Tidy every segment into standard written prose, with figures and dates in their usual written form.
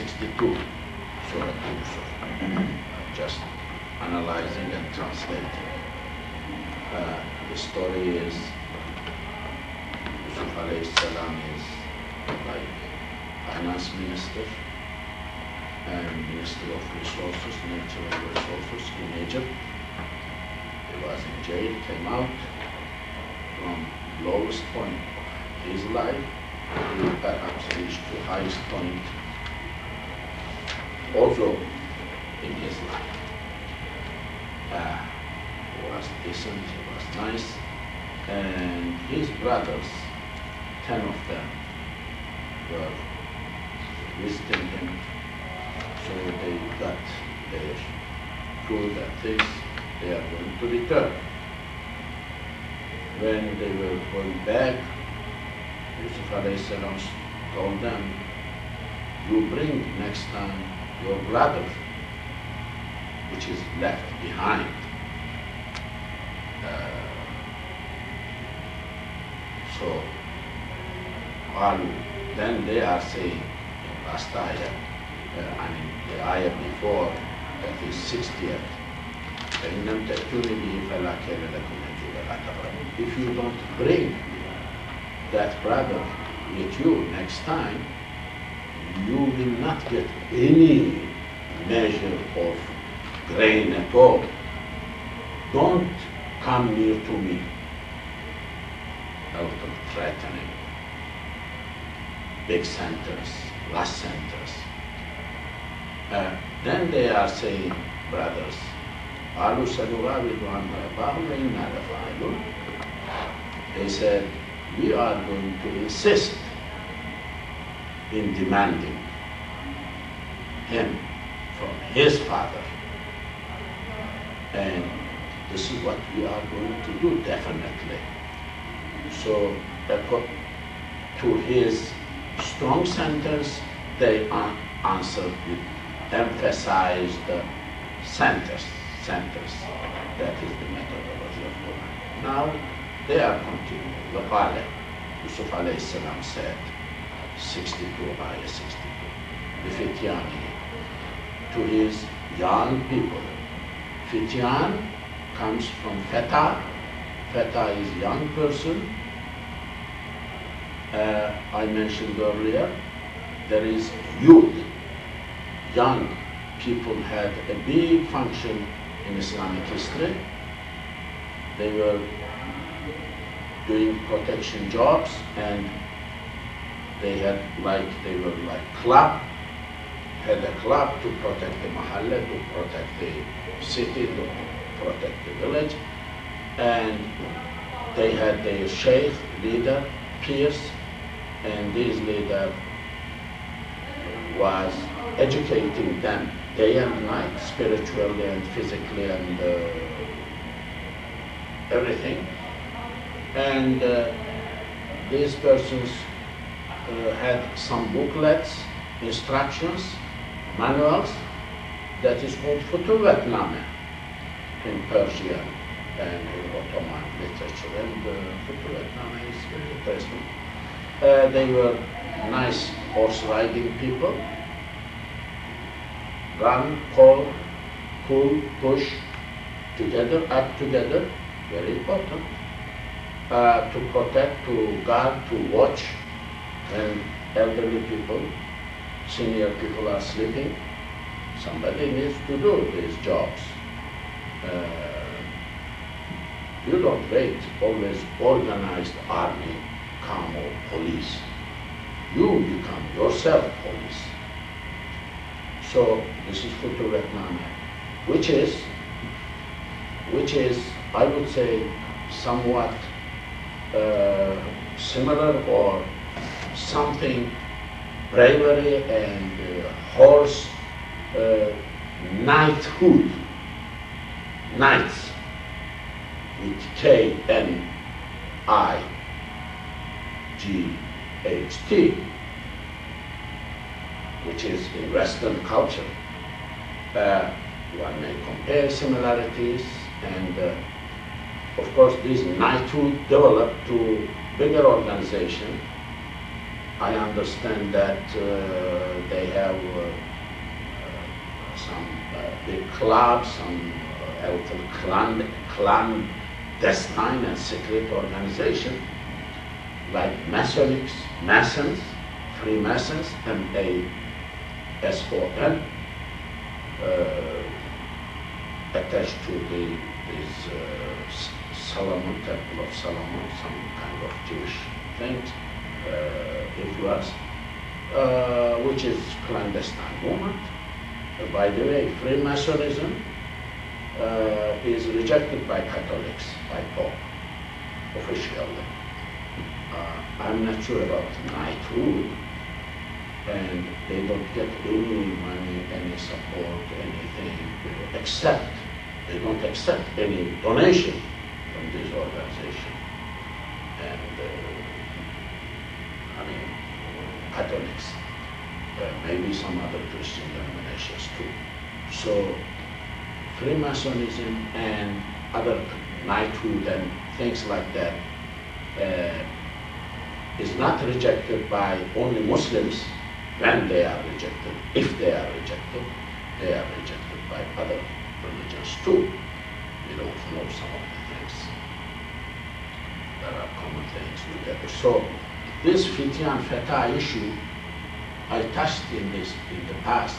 62, Surah Yusuf. Just analyzing and translating. The story is Yusuf alayhi salam is like finance minister and minister of resources, natural resources in Egypt. He was in jail, came out from lowest point of his life to perhaps reached the highest point also in his life. He was decent, he was nice, and his brothers, 10 of them, were visiting him, so they got their food and things. They are going to return. When they were going back, Yusuf alayhi salam told them, you bring next time your brother, which is left behind. So, then they are saying in last ayah, and in the ayah before, that is 60th, if you don't bring that brother with you next time, you will not get any measure of grain at all. Don't come near to me. A little threatening. Big sentence, last sentence. Then they are saying, brothers, they said, we are going to insist in demanding him from his father. And this is what we are going to do, definitely. So, to his strong sentence, they answered with emphasized centers. That is the methodology of Quran. Now, they are continuing. Yusuf alayhi salam said, 62, ayah 62, Fityani, to his young people. Fityan comes from feta. Feta is young person. I mentioned earlier, there is youth. Young people had a big function in Islamic history. They were doing protection jobs, and they were like club, had a club to protect the mahalla, to protect the city, to protect the village, and they had their sheikh, leader, peers, and this leader was educating them day and night, spiritually and physically and everything. And these persons had some booklets, instructions, manuals, that is called Futuhatname in Persian and in Ottoman literature. And Futuhatname is very interesting. They were nice horse riding people. Run, call, pull, push, together, act together, very important. To protect, to guard, to watch when elderly people, senior people are sleeping. Somebody needs to do these jobs. You don't wait, always organized army, come or police. You become yourself police. So this is Futuhatname, which is, I would say, somewhat similar or something bravery and horse knighthood, knights with K-N-I-G-H-T, which is in Western culture. One may compare similarities, and of course this knighthood developed to bigger organization. I understand that they have some big clubs, some clandestine and secret organization like Masons, Freemasons, MASON, attached to this Solomon, Temple of Solomon, some kind of Jewish things, influence, which is clandestine movement. By the way, Freemasonism is rejected by Catholics, by Pope, officially. I'm not sure about knighthood, and they don't get any money, any support, anything, except they don't accept any donation from this organization. And Catholics, maybe some other Christian denominations too. So Freemasonism and other knighthood and things like that is not rejected by only Muslims when they are rejected. If they are rejected by other religions too. We don't know some of the things. There are common things together. So this Fityan Fatah issue, I touched in the past.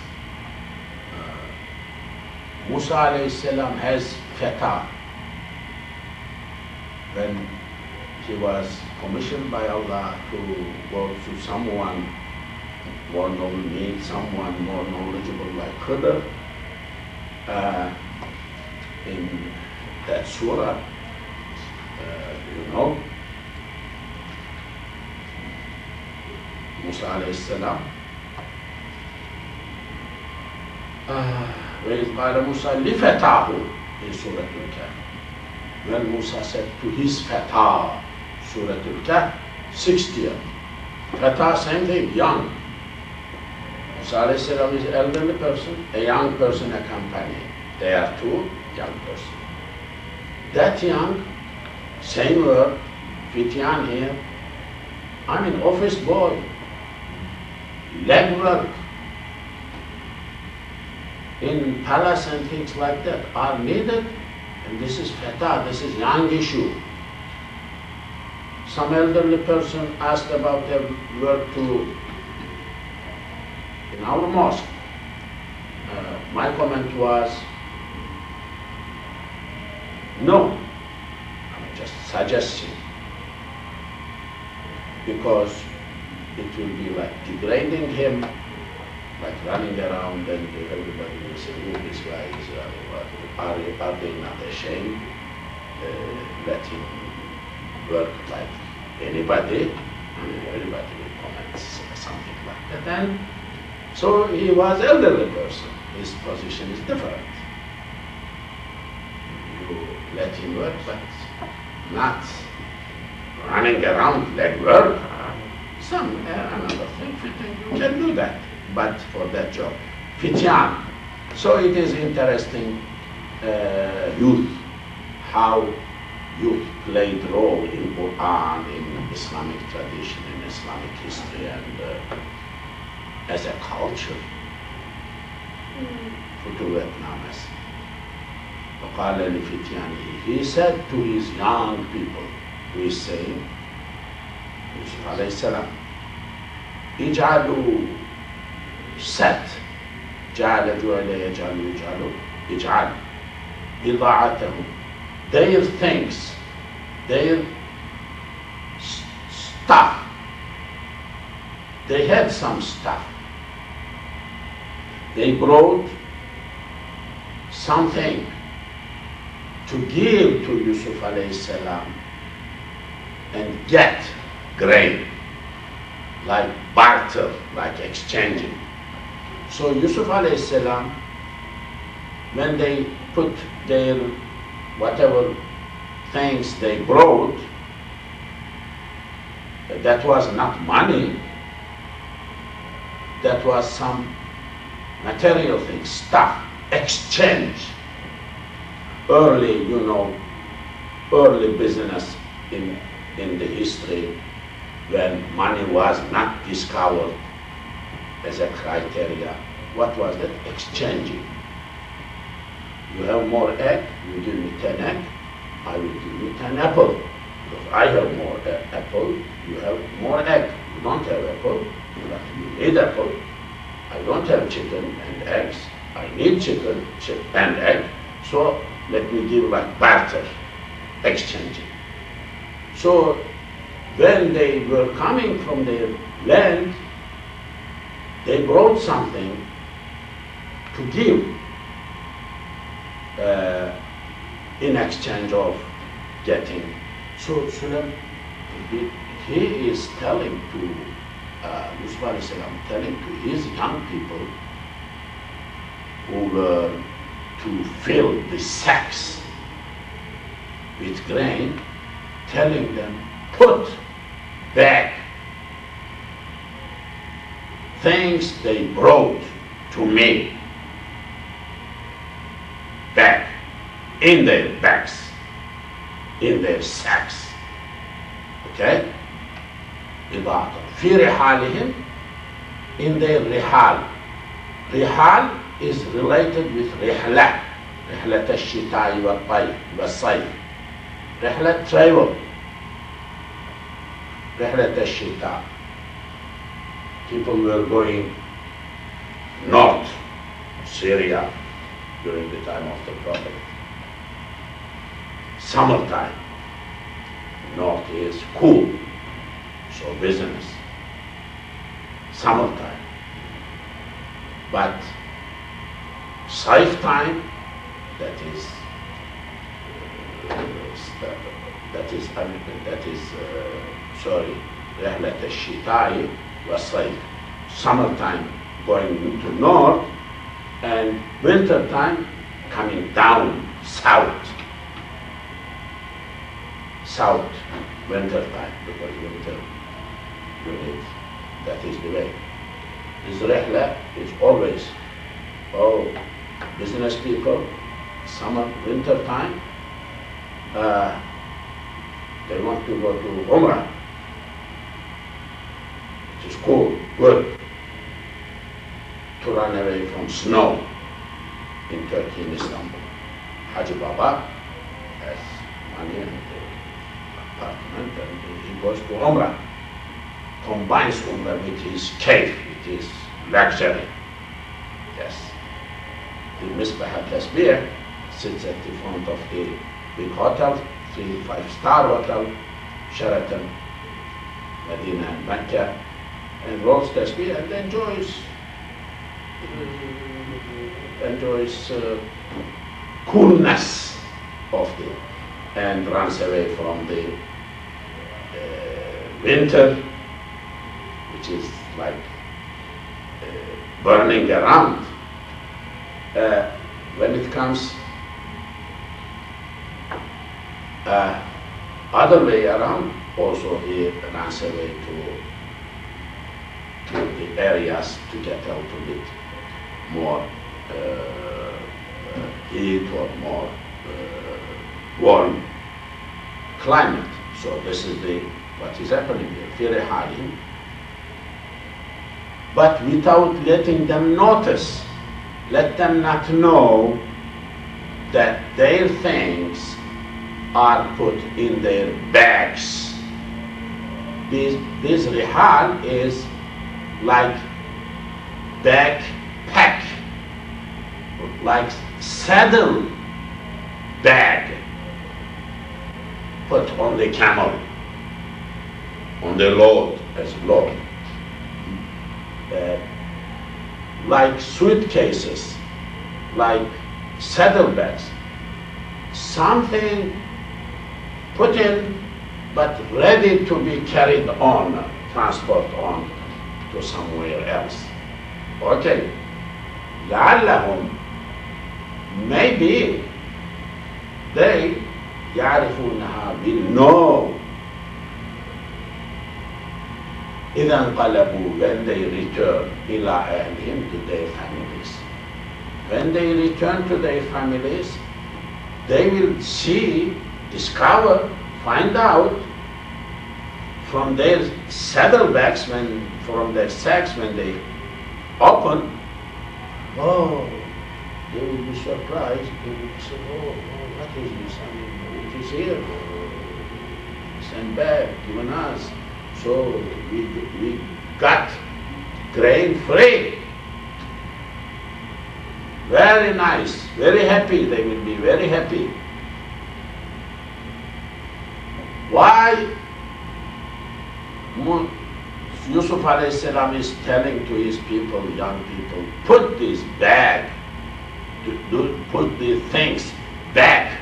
Musa alayhi salam has Fatah. When he was commissioned by Allah to go to someone more knowledgeable, meet someone more knowledgeable like Khidr, in that surah, Musa alayhi salam, وَإِذْ قَالَ مُوسَى لِفَتَاهُ in Surah Al-Kahf. When Musa said to his Fatah, Surah Al-Kahf, 60th. Fatah, same thing, young. Musa alayhi salam is an elderly person, a young person, a companion. They are two young persons. That young, same word, Fityan here, office boy, leg work, in palace and things like that are needed, and this is Fatah, this is young issue. Some elderly person asked about their work in our mosque. My comment was, no, I'm just suggesting, because it will be like degrading him, like running around and everybody will say, oh, this guy is, are they not ashamed? Let him work like anybody. Everybody will comment something like that. And so he was an elderly person. His position is different. You let him work, but not running around leg work. Another thing, you can do that, but for that job. Fityan. So it is interesting, youth, how youth played role in Quran, in Islamic tradition, in Islamic history, and as a culture. He said to his young people, who is saying, Yusuf alayhi salam, Ij'alu, set, Ja'ala ju'ala yaj'alu ij'alu, Ij'al, Bida'atahum, their things, their stuff. They had some stuff. They brought something to give to Yusuf alayhi salam and get grain, like barter, like exchanging. So Yusuf alayhi salam, when they put their whatever things they brought, that was not money, that was some material things, stuff, exchange. Early, early business in the history, when money was not discovered as a criteria. What was that? Exchanging. You have more egg, you give me 10 egg, I will give you 10 apple. Because I have more apple, you have more egg. You don't have apple, but you need apple. I don't have chicken and eggs. I need chicken and egg. So let me give like barter, exchanging. So when they were coming from their land, they brought something to give in exchange of getting. So he is telling to Yusuf alayhi salam, telling to his young people who were to fill the sacks with grain, telling them, put back things they brought to me back in their bags, in their sacks. Okay? إضاعة في رحالهم, in their rihal. Rihal is related with رحلة, رحلة الشتاء والصيف. رحلة travel, رحلة الشتاء. People were going north, Syria, during the time of the Prophet. Summertime, north is cool, so business. Summertime. But Saif time, that is رحلة الشتاء والصيف. Summertime going to north, and winter time coming down south. South, winter time, because winter you need, that is the way. This rihla is always, business people, summer, winter time, they want to go to Umrah. It is cool, good, to run away from snow in Turkey, in Istanbul. Haji Baba has money and apartment, and he goes to Umrah, combines Umrah with his cave, with his luxury. Yes. The Misbah al-Tasbih sits at the front of the big hotel, 3-5-star hotel, Sheraton, Medina and Mecca, and rolls Tasbih and enjoys coolness of the, and runs away from the winter, which is like burning around. When it comes other way around, also he runs away to the areas to get a little bit more heat or more warm climate. So this is what is happening here, very high. But without letting them notice, let them not know that their things are put in their bags. This rihal is like backpack, like saddle bag put on the camel, on the load, as load. Like suitcases, like saddlebags, something put in but ready to be carried on, transport on to somewhere else. Okay, لعلهم, maybe they يعرفونها, will know إذا انقلبوا, when they return إلى أهلهم, to their families. When they return to their families, they will see, discover, find out from their saddlebags, from their sacks, when they open, they will be surprised. They will say, oh, what is this? I mean, it is here. Send back, given us. So we got grain free. Very nice, very happy. They will be very happy. Why Yusuf alayhi salam is telling to his people, young people, put this back, put the things back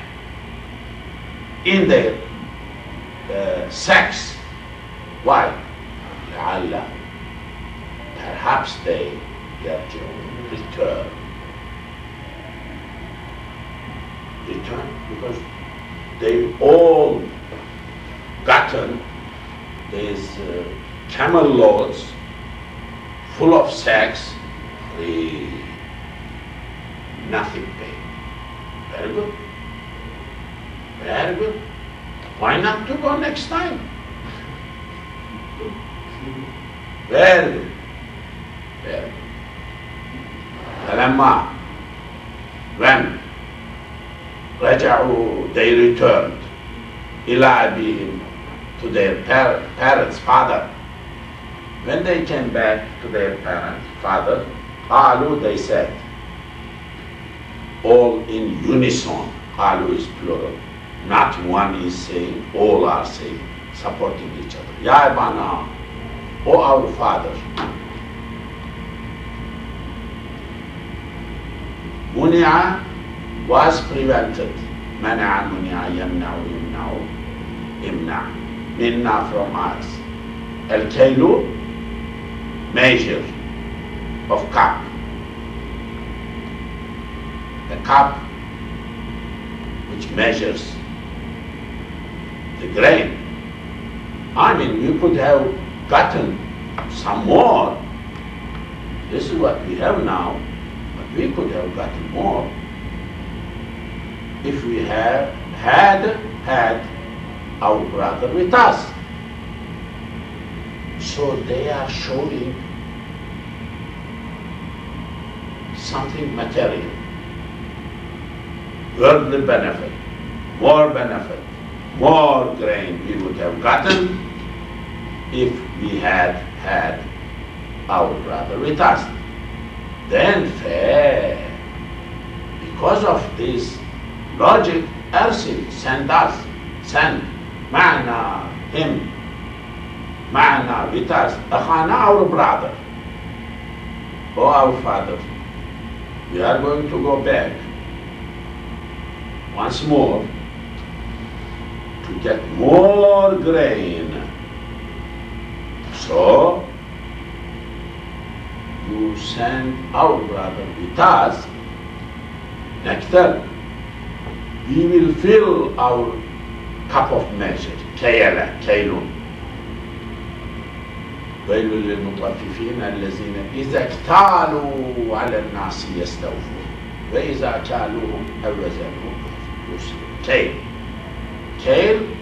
in their sacks. Why? لعل, perhaps they return. Return because they've all gotten these camel loads full of sacks, nothing paid. Very good. Very good. Why not to go next time? Very good. Very good. فلما when رجعوا, they returned إلى أبيهم, to their parents, father. When they came back to their parents, father, قالوا, they said, all in unison. قالوا is plural. Not one is saying, all are saying, supporting each other. Ya Abana, O our father. Munia was prevented. Mana munia yamna'u yamna'u imna. Minna from us. Al-Kailu, measure of cup. The cup which measures the grain. I mean, we could have gotten some more. This is what we have now, but we could have gotten more if we had our brother with us. So they are showing something material, worldly benefit, more grain we would have gotten if we had our brother with us. Then fair, because of this logic, Arsil, send us, send ma'ana, him, ma'ana, with us, akhana, our brother, or our father. We are going to go back once more to get more grain. So you send our brother with us, nectar. We will fill our cup of measure. Kailun. ويل للمطففين الذين إذا اكتالوا على الناس يستوفون وإذا كالوهم أو وزنوهم يخسرون. Kail. Kail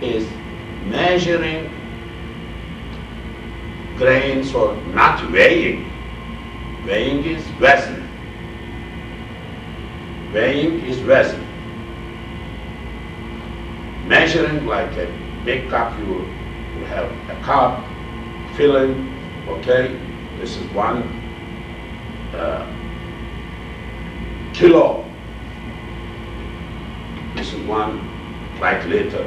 is measuring grains or not weighing. Weighing is vessel. Weighing is vessel. Measuring like a big cup, you have a cup, filling, okay, this is 1 kilo. This is 1 like liter.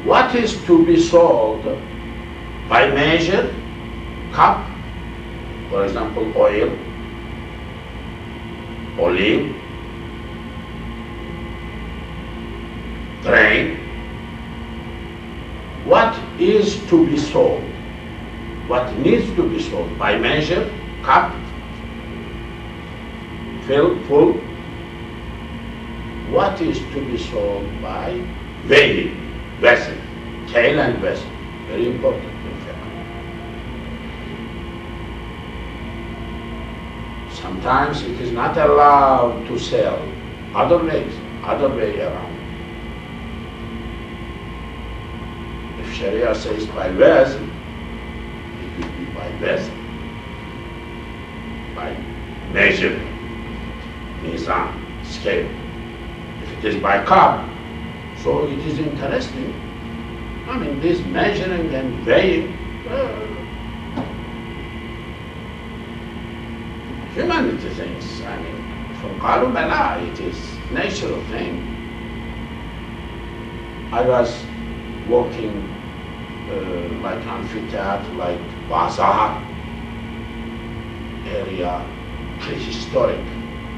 What is to be sold by measure? Cup, for example, oil, olive, grain. What is to be sold? What needs to be sold? By measure, cup, full. What is to be sold by weighing, vessel, kail and vessel. Very important in fact. Sometimes it is not allowed to sell other ways, other way around. If Sharia says by vessel, it will be by vessel, by measure. mizan, scale. If it is by cup, so it is interesting. I mean, this measuring and weighing, humanity things. I mean, from qalu bala, it is natural thing. I was walking like amphitheater, like bazaar area, prehistoric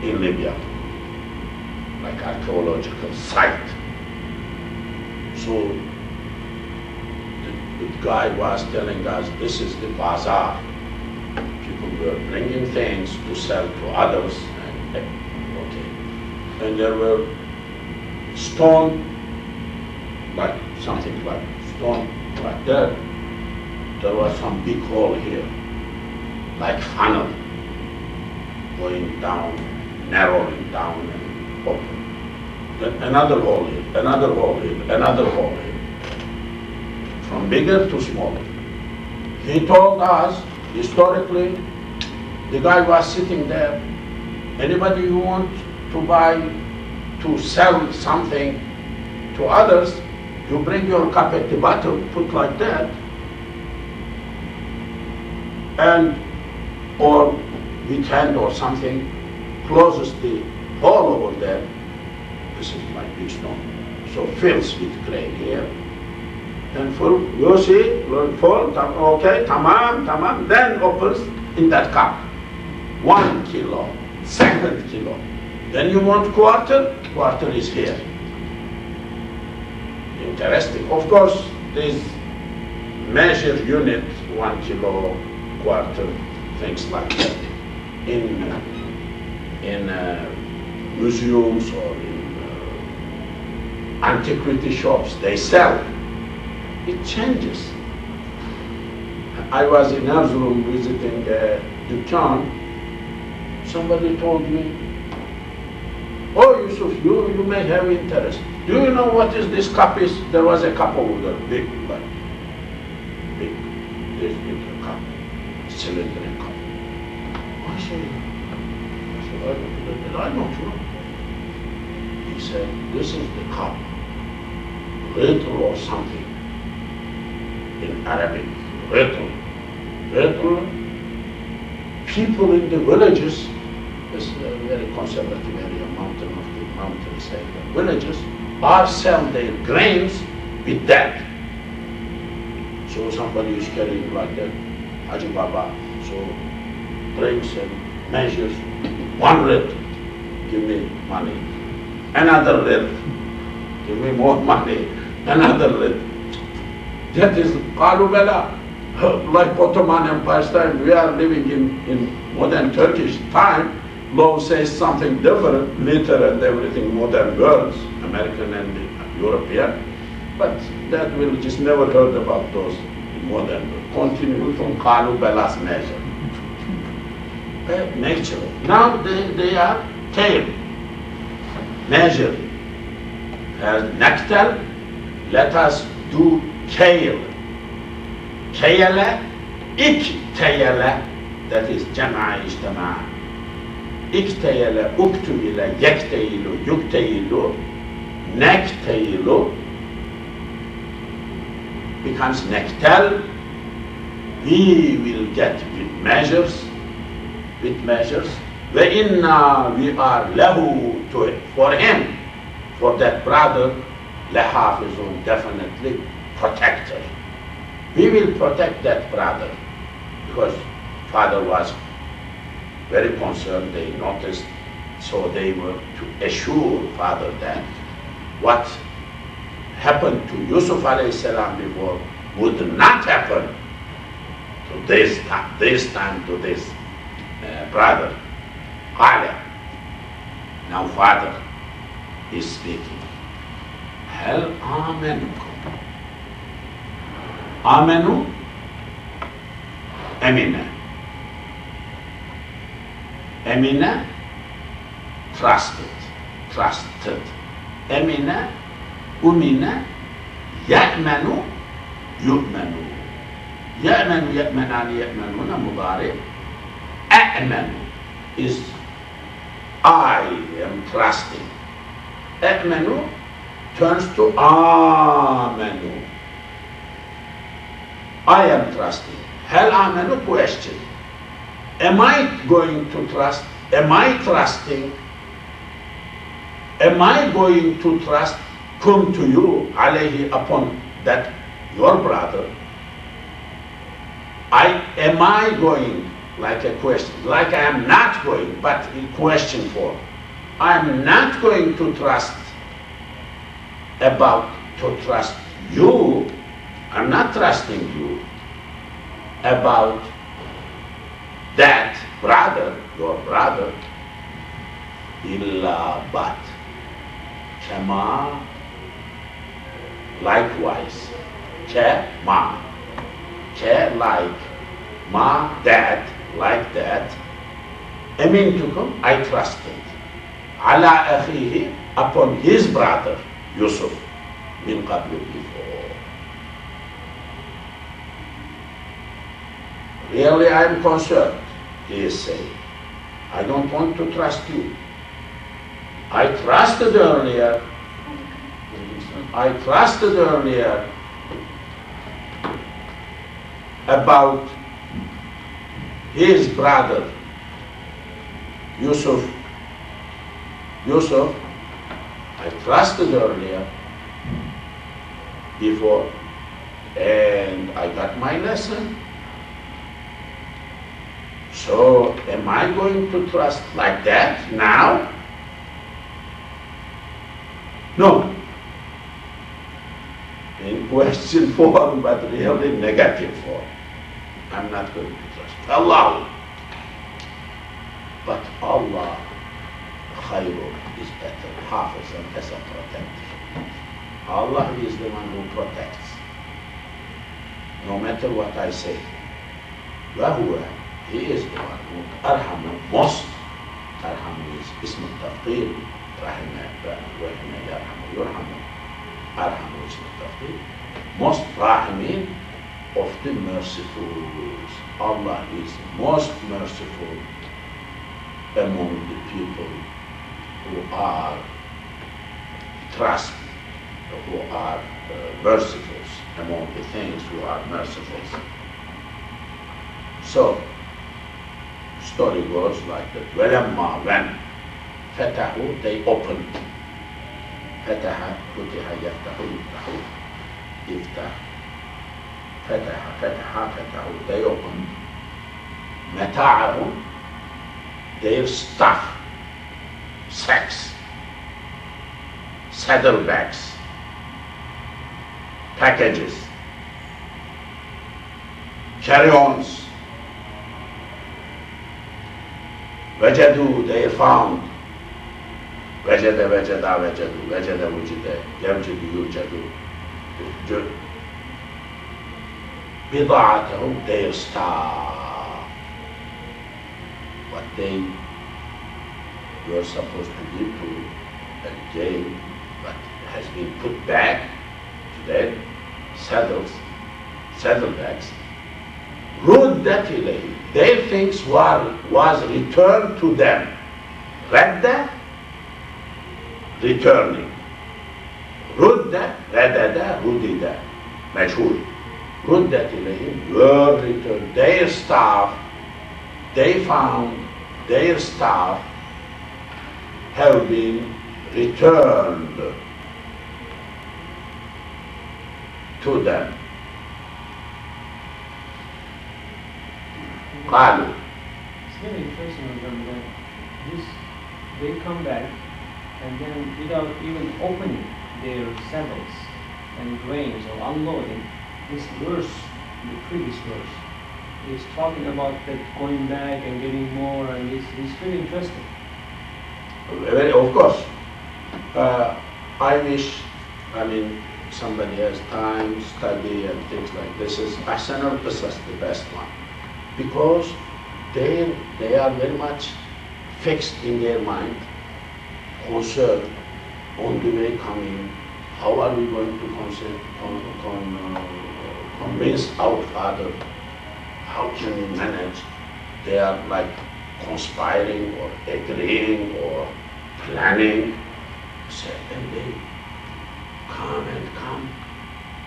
in Libya, like archaeological site. So the guy was telling us, this is the bazaar. People were bringing things to sell to others, and there were stone, like something like stone like that. There was some big hole here, like funnel, going down, narrowing down and open. Then another hole here, another hole here, another hole here. From bigger to smaller. He told us, historically, the guy was sitting there, anybody who wants to buy, to sell something to others, you bring your cup at the bottom, put like that, and or with hand or something, closes the hole over there. This is like big stone. So fills with clay here. Then full, you see, full, okay, tamam, then opens in that cup. 1 kilo, second kilo. Then you want quarter, quarter is here. Interesting. Of course, this measure unit, 1 kilo, quarter, things like that. In museums or in antiquity shops, they sell. It changes. I was in Erzurum visiting a dukkan. Somebody told me, oh Yusuf, you may have interest. Do you know what is this cup is? There was a cup over there, big, like, big, this big cup, cylindrical cup. I said, I don't know. He said, this is the cup, little or something. In Arabic, little. People in the villages, this is a very conservative area, mountainside villages, are selling their grains with that. So somebody is carrying like that, Haji Baba, so brings and measures, 1 real, give me money, another real, give me more money, another real. That is qalu bala. Like Ottoman Empire's time, we are living in modern Turkish time. Law says something different, liter and everything, modern words, American and European. But that will just never heard about those modern words. Continue from qalu bala's measure. Natural. Now they are tail, measure. As nectar, let us do Kale. Kayala, iktayala, that is jama'a ijtama'a. Iktayala, uktuyila, yaktayilu, yuktayilu, nektayilu becomes nektal. We will get with measures. Inna, we are lahu to it. For him, for that brother, lahafizun, definitely protector. We will protect that brother because father was very concerned, they noticed, so they were to assure father that what happened to Yusuf alayhi salam before would not happen to this time to this brother. Qala. Now father is speaking. Hal amenukum. Amenu, Emina. Emina, trusted. Emina, Umina, Ya'manu, Yu'manu. Ya'manu, Ya'manani, Ya'manuna, Mudari. A'manu is I am trusting. E'menu turns to amenu. I am trusting. Hel amenu, question. Am I going to trust? Am I trusting? Am I going to trust? Come to you, alayhi, upon that your brother. Am I going, like a question, like I am not going, but in question form. I am not going to trust you. I'm not trusting you about that brother, your brother, illa but, kama, likewise, ma, like, ma, that, like that, amintukum, I trusted, ala akhihi, upon his brother, Yusuf, min qablu, before. Really, I am concerned, he is saying. I don't want to trust you. I trusted earlier about his brother, Yusuf, I trusted earlier before, and I got my lesson. So am I going to trust like that now? No. In question form, but really negative form. I'm not going to trust Allah. But Allah, khayrun, is better. Hafizan, as a protector. Allah is the one who protects. No matter what I say. Wahuwa, he is the one who arhamu, most. Arhamu is ism al-tafqir. Rahima, yarhamu, yurhamu. Arhamu is al-tafqir. Most rahimin of the merciful. Allah is most merciful among the people who are trustful, who are merciful, among the things who are merciful. So, story goes like that. Walamma, when fatahu, they opened. Fataha, futiha, yaftahu, yaftahu, iftah. Fatahu, they opened. Mata'ahum, their stuff, sacks, saddlebags, packages, carry-ons. Wajadu, they found. Wajada, wujida, yawjadu, yujadu. Bida'atahum, their stuff. What they were supposed to give to and gave, but has been put back to their saddlebags. Ruddat ilayhim, their things was returned to them. Radda, returning. Rudda, radada, rudida, majhul. Ruddat ilayhim, were returned. Their staff, they found their staff have been returned to them. Qalu. It's very interesting of them that they come back and then without even opening their saddles and grains or unloading, this verse, the previous verse, is talking about that going back and getting more, and it's really interesting. Of course. I wish, somebody has time, study and things like this. Is Ahsan al-Qisas the best one? Because they are very much fixed in their mind, concerned on the way coming. How are we going to convince our father? How can we manage? They are like conspiring or agreeing or planning. And they come,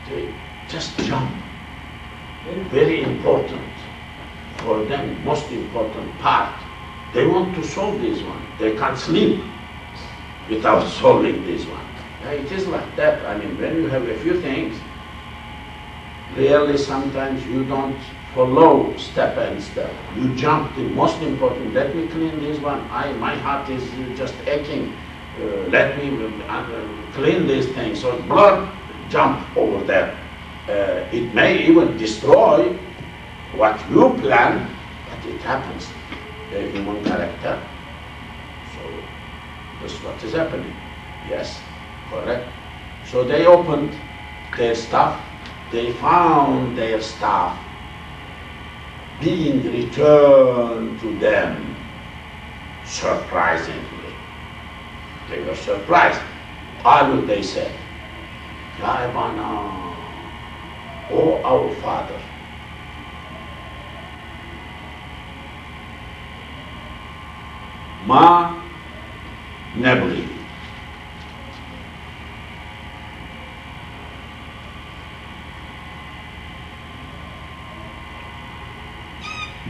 they just jump. Very important for them, most important part. They want to solve this one. They can't sleep without solving this one. It is like that. I mean, when you have a few things, really sometimes you don't follow step and step. You jump the most important. Let me clean this one. My heart is just aching. Let me clean this thing. So blood jump over there. It may even destroy what you plan, but it happens. The human character. So this is what is happening. Yes, correct. So they opened their stuff. They found their stuff being returned to them surprisingly. They were surprised. Qalu, they said, Ya Abana, O our father, Ma nabghi.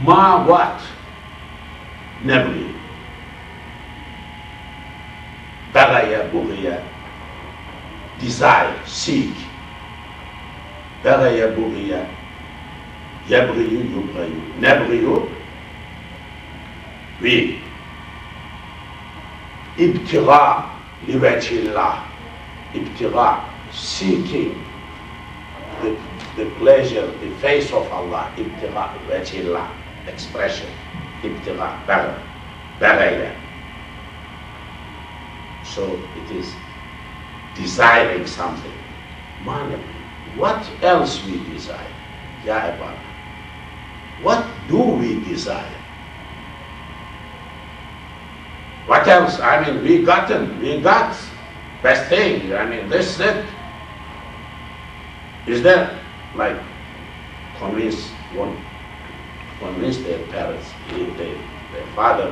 Ma what? Nabghi. Bagaya bughiya. Desire, seek. Bagaya bughiya. Yabghiyu yubghiyu. Nabghiyu. We. Ibtigha liwajhillah. Ibtigha, seeking the pleasure, the face of Allah. Ibtigha liwajhillah. Expression. Ibtigha, bagaya. So it is desiring something. Man, what else we desire? Ya Abana. What do we desire? What else? I mean, we got best thing. I mean, this is it. Is there, like, convince their parents, their father,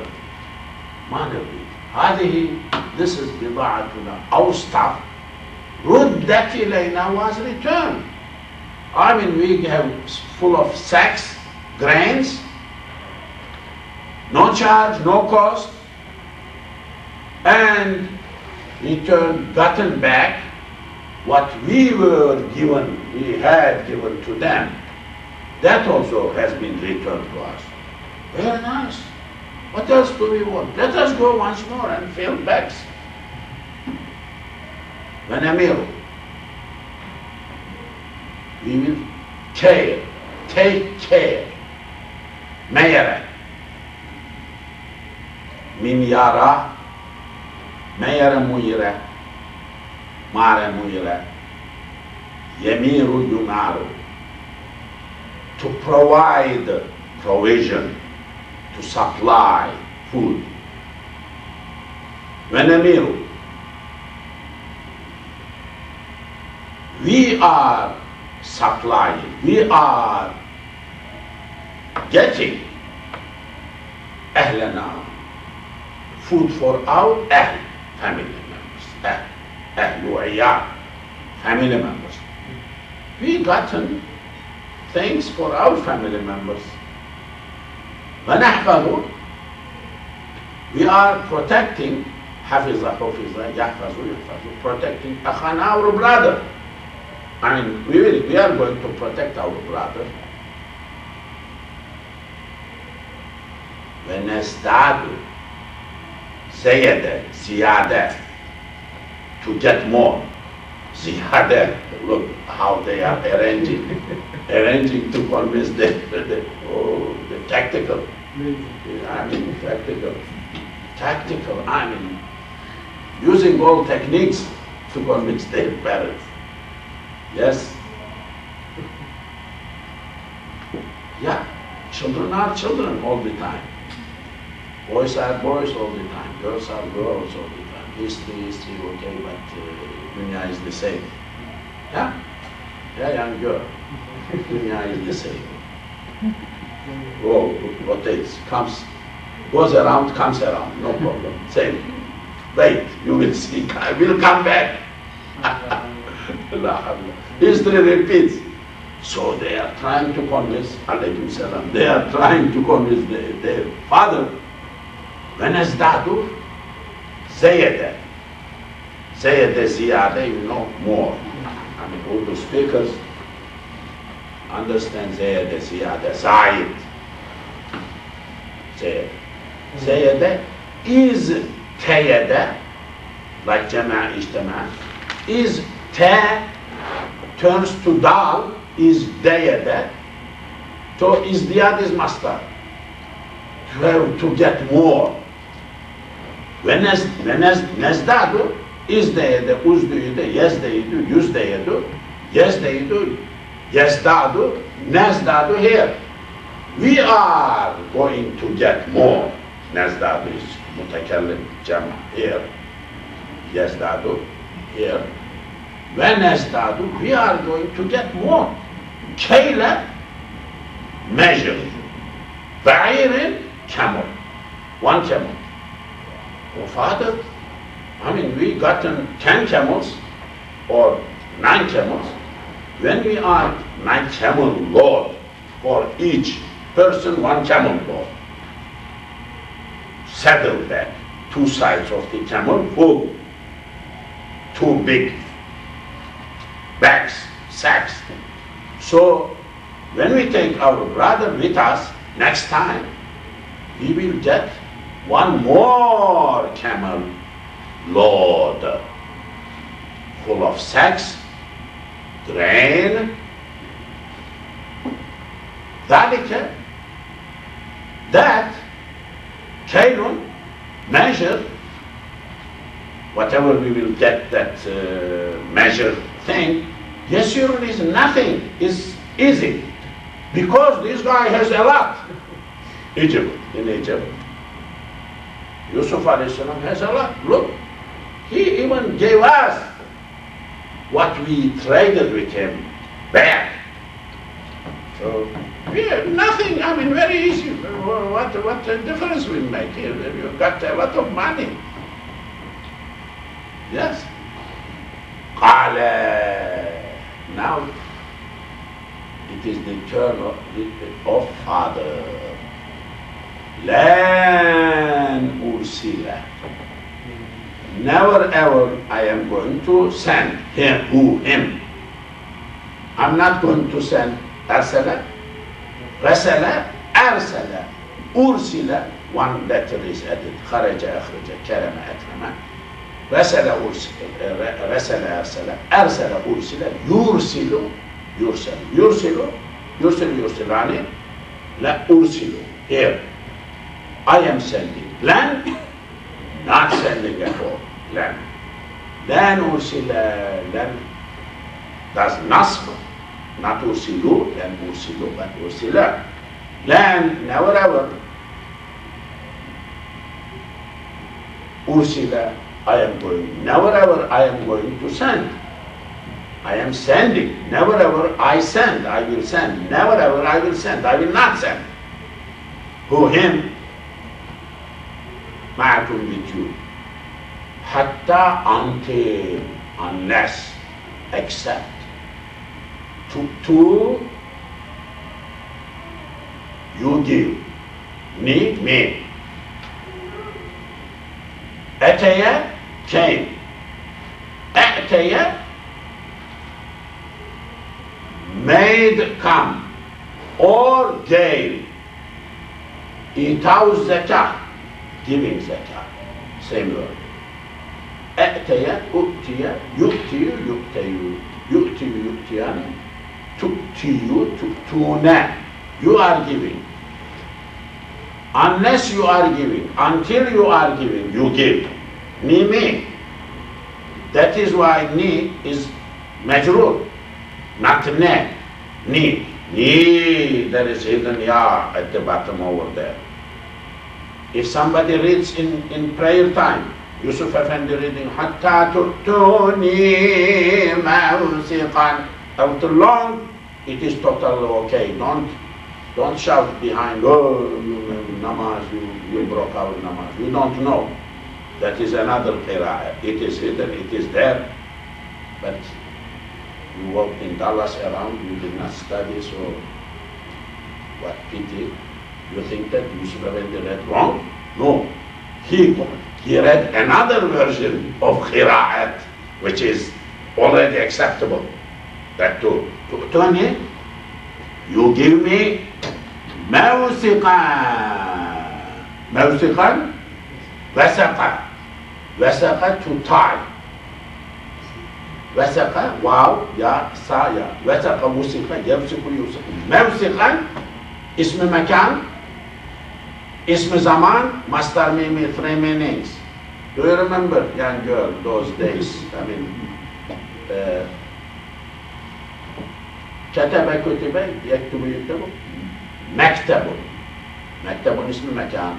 this is bida'atuna, our stuff, ruddat ilayna, was returned. I mean, we have full of sacks, grains, no charge, no cost, and gotten back what we had given to them. That also has been returned to us. Very nice. What else do we want? Let us go once more and fill bags. Vanamil. We will take care. Mayara. Min yara. Mayara muyira. Mara muyira. Yamiru yunaru. To provide provision, to supply food. Venamiru. We are supplying, we are getting ahlana, food for our ahl, family members, ahlu family members. We gotten things for our family members. وَنَحْفَظُ, we are protecting, حَفِظَ حُفِظَ يَحْفَظُ يَحْفَظُ, protecting أَخَانَ, our brother. I mean, we are going to protect our brother. وَنَزْدَادُ زَيَدَ زِيَادَ, to get more. Ziyada, look how they are arranging to convince the tactical. I mean, tactical, I mean, using all techniques to convince their parents. Yes? Yeah, children are children all the time. Boys are boys all the time. Girls are girls all the time. History, okay, but dunya is the same. Yeah? Yeah, young girl. Dunya is the same. Oh, rotates, comes, Goes around, comes around, no problem. Same. Wait, you will see, I will come back. History repeats. So they are trying to convince, alaykum salam, they are trying to convince their father. When is Dadu? Zayyada. Zayyada, ziyada, you know, more. I mean, all the speakers understand Zayyada, ziyada, Zayd. Zayyada. Zayyada is tayyada, like jama' ijtama', is ta turns to dal, is dayada, so is diyad is master. To get more. When nazdadu is dayada, uzduydu, yazdaydu, yuzdaydu, yazdaydu, yazdadu, nazdadu here. We are going to get more. Nazdadu is mutakallim jam here. Yazdadu here. When nazdadu, we are going to get more. Kayla, measure. Ba'irin, camel. One camel. Oh, Father, I mean, we gotten 10 camels or 9 camels. When we are 9 camel load for each person, 1 camel load. Saddle back, 2 sides of the camel full. 2 big bags, sacks. So, when we take our brother with us, next time, we will get 1 more camel load full of sacks, grain. ذلك, that, kailun, measure, whatever we will get that measure thing, yasirun is nothing, is easy. Because this guy has a lot. Egypt, in Egypt. Yusuf alayhi salam has a lot. Look, he even gave us what we traded with him back. So, we have nothing, I mean, very easy. What difference will make here? You've got a lot of money. Yes. Now, it is the turn of father. Lan ursila. Never ever I am going to send him. I'm not going to send arsala, rasala, arsala, ursila. 1 letter is added. Kharaja, akhraja, karama, akrama. Rasala, ursila, rasala, arsala, arsala, ursila, yursilu. Yursilu, yursilani, la ursilu. Here, I am sending. Lan, not sending at all. Lan. Lan ursila, lan does nasb, not ursilu, lan ursilu, but ursila. Lan, never ever. Ursila, I am going, never ever I am going to send. I am sending. Never ever I send. I will send. Never ever I will send. I will not send. Who? Him. Ma'akum with you. Hatta, until, unless, except. To you give. Me. Ataya, came. Ataya, made come, or gave. Itaw zakah, giving zakah, same word. A'taya, u'tiya, yu'tiyu, yu'tayu, yu'tiyu, yu'tiyani, tu'tiyu, tu'tuna. You are giving. Unless you are giving, until you are giving, you give. Me. That is why ni is majroor. Not ne, ni. Ni, there is hidden ya at the bottom over there. If somebody reads in prayer time, Yusuf Effendi reading, Hatta tu'tuni mawsiqan, after long, it is totally okay. Don't shout behind, oh, namaz, you broke our namaz. You don't know. That is another qira'ah. It is hidden, it is there. But you walked in Dallas around, you did not study, so what pity. You think that Yusuf Effendi read wrong? No. He read another version of qira'at, which is already acceptable. That too. Tony, you give me mawsiqan. Mawsiqan? Wasaqa. Wasaqa to tie. Wasaqa, wow, ya, sa, ya. Wasaqa, musiqa, yabsiqu, yusiq. Mawsiqan, ism makan, ism zaman, mastar mimi, three meanings. Do you remember, young girl, those days? I mean, كتب كتب يكتب يكتب مكتب مكتب اسم مكان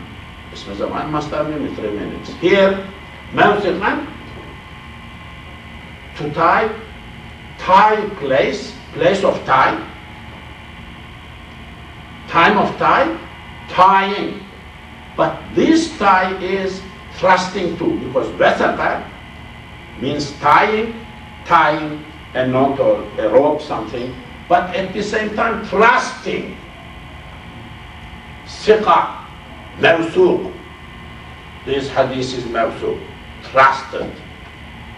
اسم زمان مصدر من 3 minutes. Here موثقا to tie, tie place, place of tie, time of tie, tying. But this tie is thrusting too, because wasaqa means tying, tying a knot or a rope, something, but at the same time thrusting. Siqa, mawsuq. This hadith is mawsuq, trusted.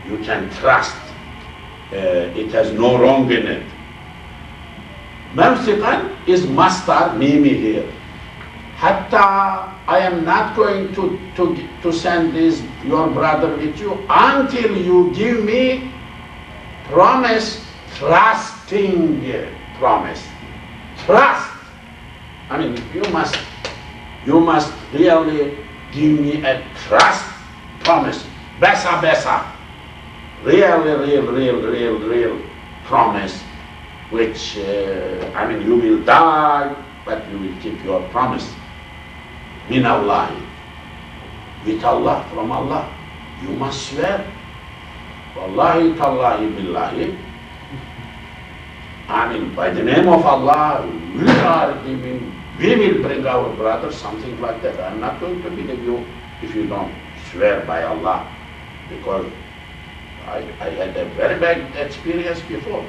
You can trust. It has no wrong in it. Mawsiqan is mastar, mimi here. Hatta I am not going to send this, your brother with you, until you give me promise, trusting promise. Trust. I mean, you must really give me a trust promise. Besa besa. Real promise, which, I mean, you will die, but you will keep your promise. Min Allah. With Allah, from Allah. You must swear. Wallahi tallahi billahi. I mean, by the name of Allah, we will bring our brother, something like that. I'm not going to believe you if you don't swear by Allah, because I had a very bad experience before.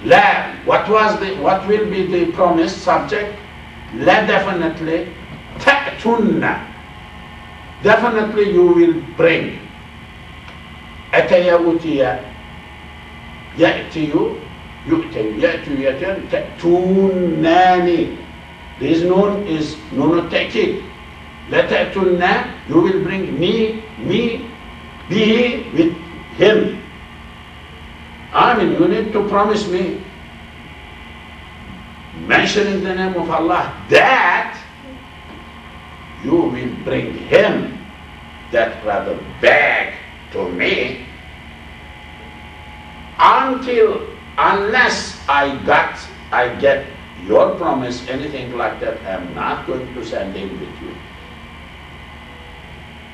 La, what will be the promised subject? La, definitely. Ta'tunna. Definitely you will bring. Ataya utiya. Ya'tiyu. Yu'tayu. Ya'tiyu ya'tiyan. Ta'tunnani. This noon is noon ta'kid. La ta'tunna. You will bring me, bihi, with him. I mean, you need to promise me, mentioning the name of Allah, that you will bring him, that brother, back to me, unless I get your promise, anything like that, I'm not going to send him with you,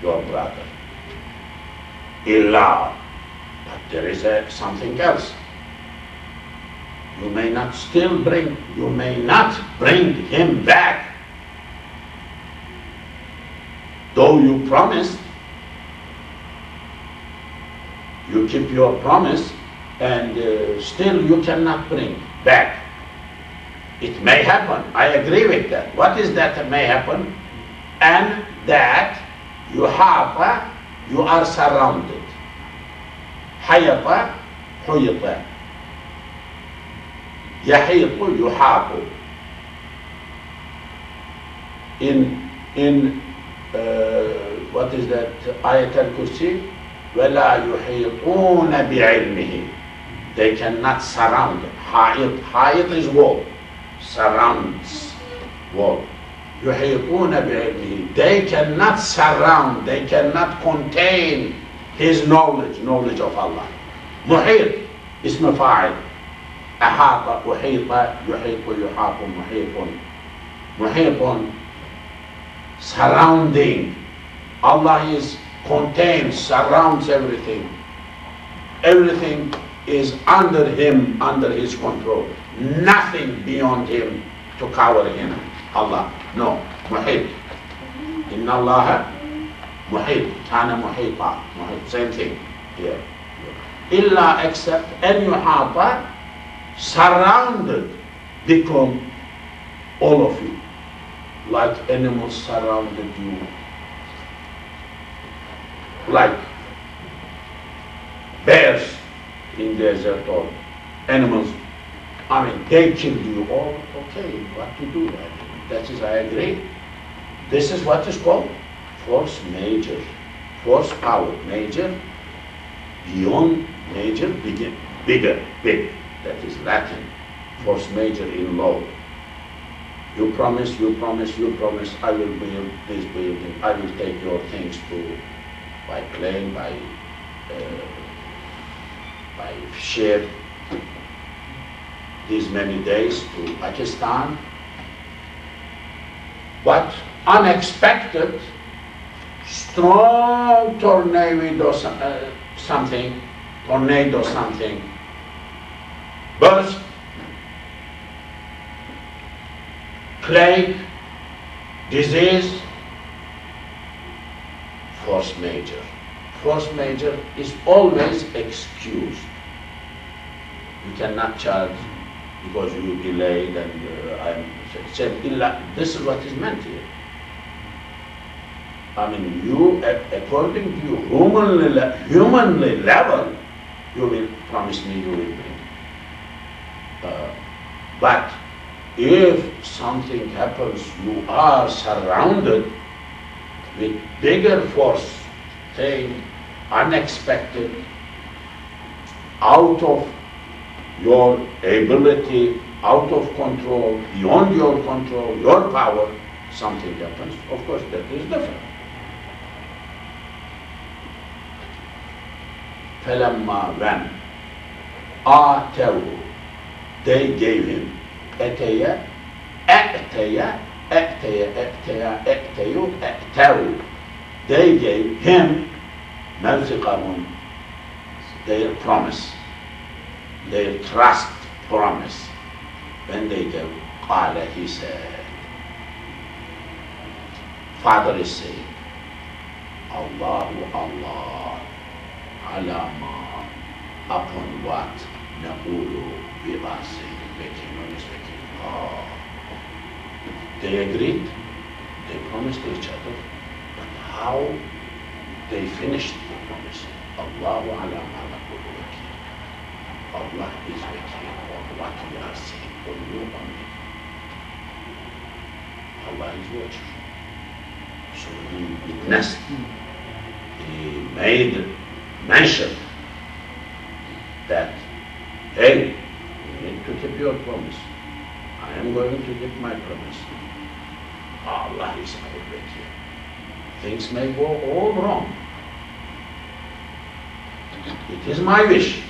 your brother. Illa. But there is something else. You may not bring him back. Though you promised, you keep your promise, and still you cannot bring back. It may happen. I agree with that. What is that may happen? And that you are surrounded. حيط حيط يحيط يحاط. In what is that ayat al-kursi? ولا يحيطون بعلمه. They cannot surround. حائط is wall, surrounds wall. يحيطون بعلمه. They cannot surround, they cannot contain his knowledge of Allah. محيط اسم فاعل. أحاط أحيط يحيط يحاط محيط surrounding. Allah contains, surrounds everything. Everything is under him, under his control. Nothing beyond him to cover him. Allah. No. Muhit. Inna Allah muhit. Kana muhita. Muhit. Same thing here. Illa except an yuhata, surrounded, become all of you. Like animals surrounded you. Like bears in desert or animals. I mean, they killed you all. Okay, what to do? That is, I agree. This is what is called force major. Force power major, beyond major, bigger, big. That is Latin. Force major in law. You promise, I will build this building, I will take your things by plane, by ship, these many days to Pakistan. But unexpected, strong tornado something, burst, plague, disease, force major. Force major is always excused. You cannot charge because you delayed and I'm said, this is what is meant here. I mean, you, according to your humanly level, you will promise me you will bring. But if something happens, you are surrounded with bigger force thing, unexpected, out of your ability, out of control, beyond your control, your power, something happens, of course that is different. فَلَمَّا when آتَوْهُ they gave him أَتَيَا they gave him مَوْثِقَهُمْ their promise, their trust promise. When they gave قَالَ he said, Father is saying, Allahu Allah ala ma upon what naqulu we are saying, making or speaking. They agreed, they promised each other, but how they finished the promise? Allahu ala ma naqulu wakil. Allah is wakil on what we are saying, for you only. Allah is watching. So he witnessed, he made mention that, hey, you need to keep your promise. I am going to keep my promise. Allah is our wakil. Things may go all wrong. It is my wish,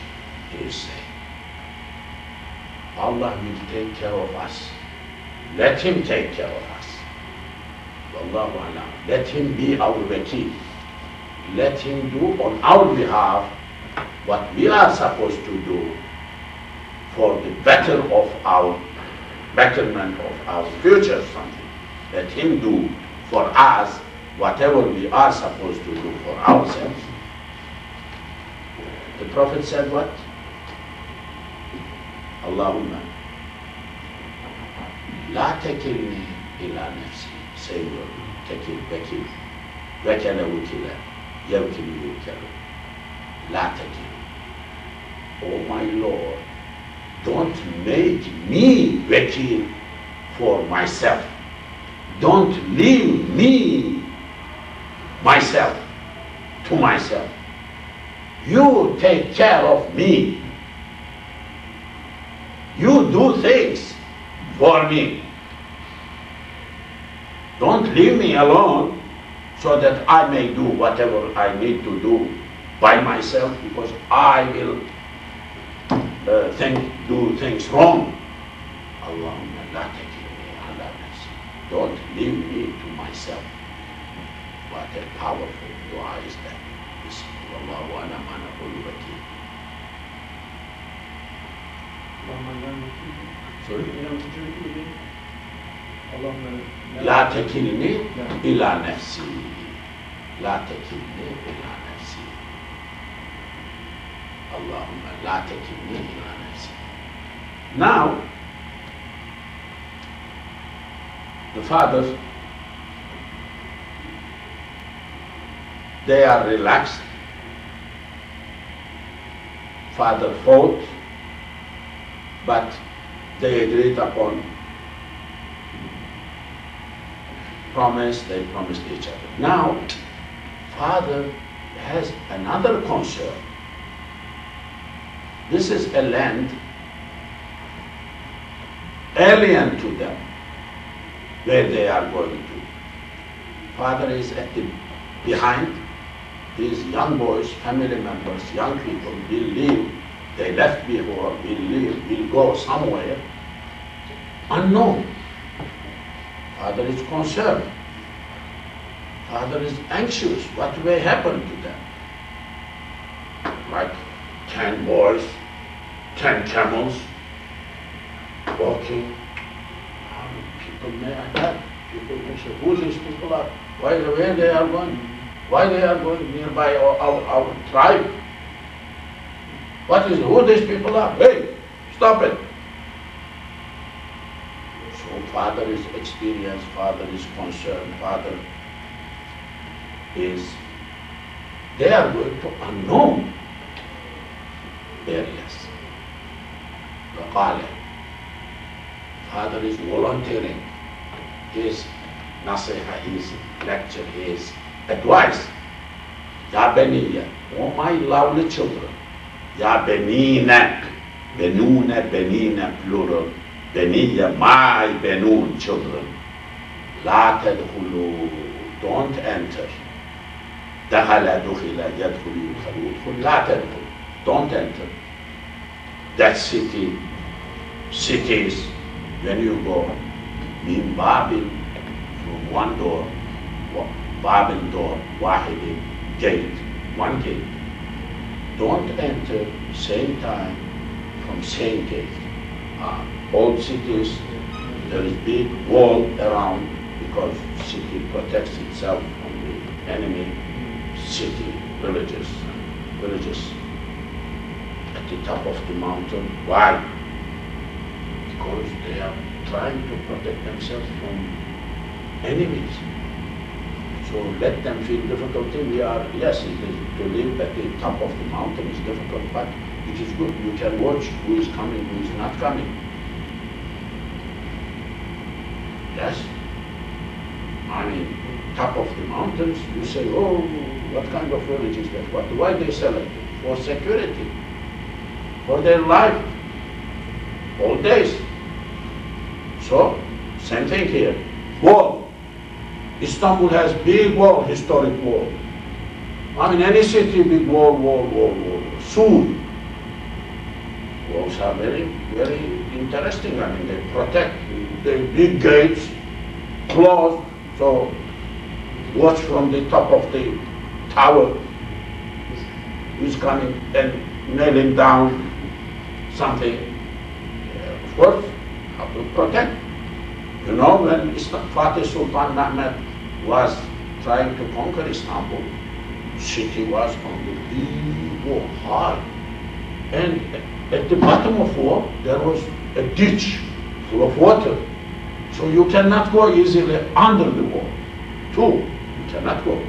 he is saying. Allah will take care of us. Let him take care of us. Wallahu alam. Let him be our wakil. Let him do on our behalf what we are supposed to do for the betterment of our future something. Let him do for us whatever we are supposed to do for ourselves. The Prophet said what? Allahumma la takilni ila nafsi. Say word, takil, bakil, wakala wukila, yawkil yukala. La takil. Oh my Lord, don't make me wakil for myself. Don't leave me myself to myself. You take care of me. You do things for me. Don't leave me alone so that I may do whatever I need to do by myself, because I will do things wrong. Allahumma la takilni ala nafsi. Don't leave me to myself. What a powerful dua is that. Wallahu ala ma naqulu wakil. Sorry? لا تكلني إلى نفسي لا تكلني إلى نفسي اللهم لا تكلني إلى نفسي. Now, the fathers, they are relaxed. Father fought, but they agreed upon promise, they promised each other. Now, father has another concern. This is a land alien to them, where they are going to. Father is at the behind. These young boys, family members, young people will leave. They left before, will leave, will go somewhere unknown. Father is concerned. Father is anxious. What may happen to them? Like 10 boys, 10 camels, walking. People may attack. People may say, who these people are? Where they are going? Why they are going nearby our tribe? What is it? Who these people are? Hey, stop it. So father is experienced, father is concerned, father is, they are going to unknown areas. Father is volunteering his nasiha, his lecture, his advice. Ya beniya, oh my lovely children. Ya benina, benuna, benina, plural. Beniya, my benun children. La tadkhulu, don't enter. Dakhala, dukhila, yadkhulu, yudkhulu, la tadkhulu, don't enter. That city, cities, when you go, min Babil, from one door, Babil door, Wahidi, gate, one gate. Don't enter same time from same gate. Old cities, there is big wall around because city protects itself from the enemy. City, villages at the top of the mountain. Why? Because they are trying to protect themselves from enemies. So let them feel difficulty. Yes, it is, to live at the top of the mountain is difficult, but it is good. You can watch who is coming, who is not coming. Yes. I mean, top of the mountains, you say, oh, what kind of village is that? Why they select it? For security, for their life, all days. So, same thing here. Wall. Istanbul has big wall, historic wall. I mean, any city, big wall. Soon. Walls are very, very interesting. I mean, they protect the big gates, closed, so watch from the top of the tower who's coming and nailing down something. Of course, how to protect. You know, when Fatih Sultan Mehmed was trying to conquer Istanbul, city was on the big wall, high. And at the bottom of wall, there was a ditch full of water. So you cannot go easily under the wall. Too, you cannot go.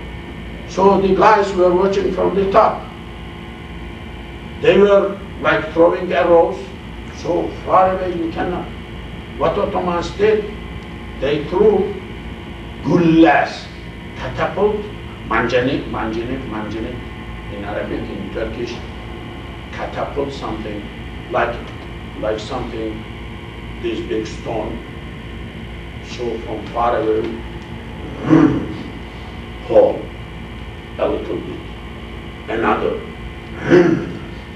So the guys were watching from the top. They were like throwing arrows so far away you cannot. What Ottomans did, they threw gullas, catapult, manjanik in Arabic, in Turkish, catapult something, like something, this big stone. So from far away, hole, a little bit, another,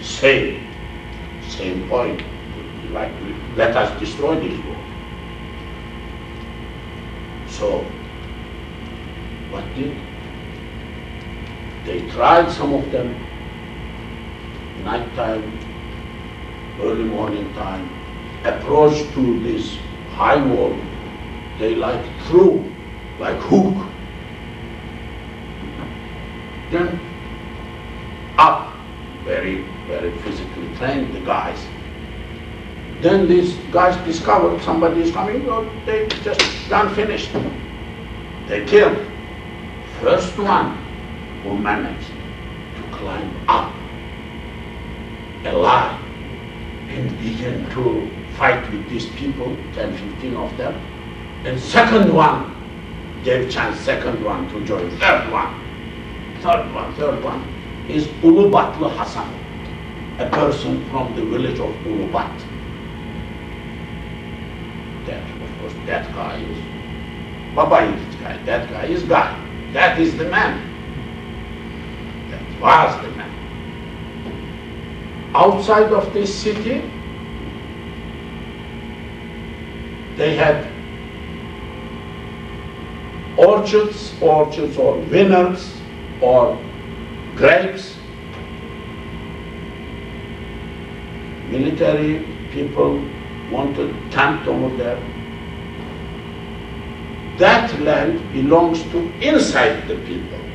same point, like let us destroy this world. So, what did? They tried, some of them, night time, early morning time, approach to this high wall. they like through, like hook. Then up, very, very physically trained, the guys. Then these guys discovered somebody is coming, oh, they just gun finished. They killed. First one who managed to climb up alive and began to fight with these people, 10, 15 of them. And second one gave chance, second one to join, third one is Ulubatlı Hasan, a person from the village of Ulubat. That, of course, that guy is Baba Yiğit guy, that guy is guy. That is the man. That was the man. Outside of this city, they had orchards or vineyards or grapes. Military people wanted camped over there. That land belongs to inside the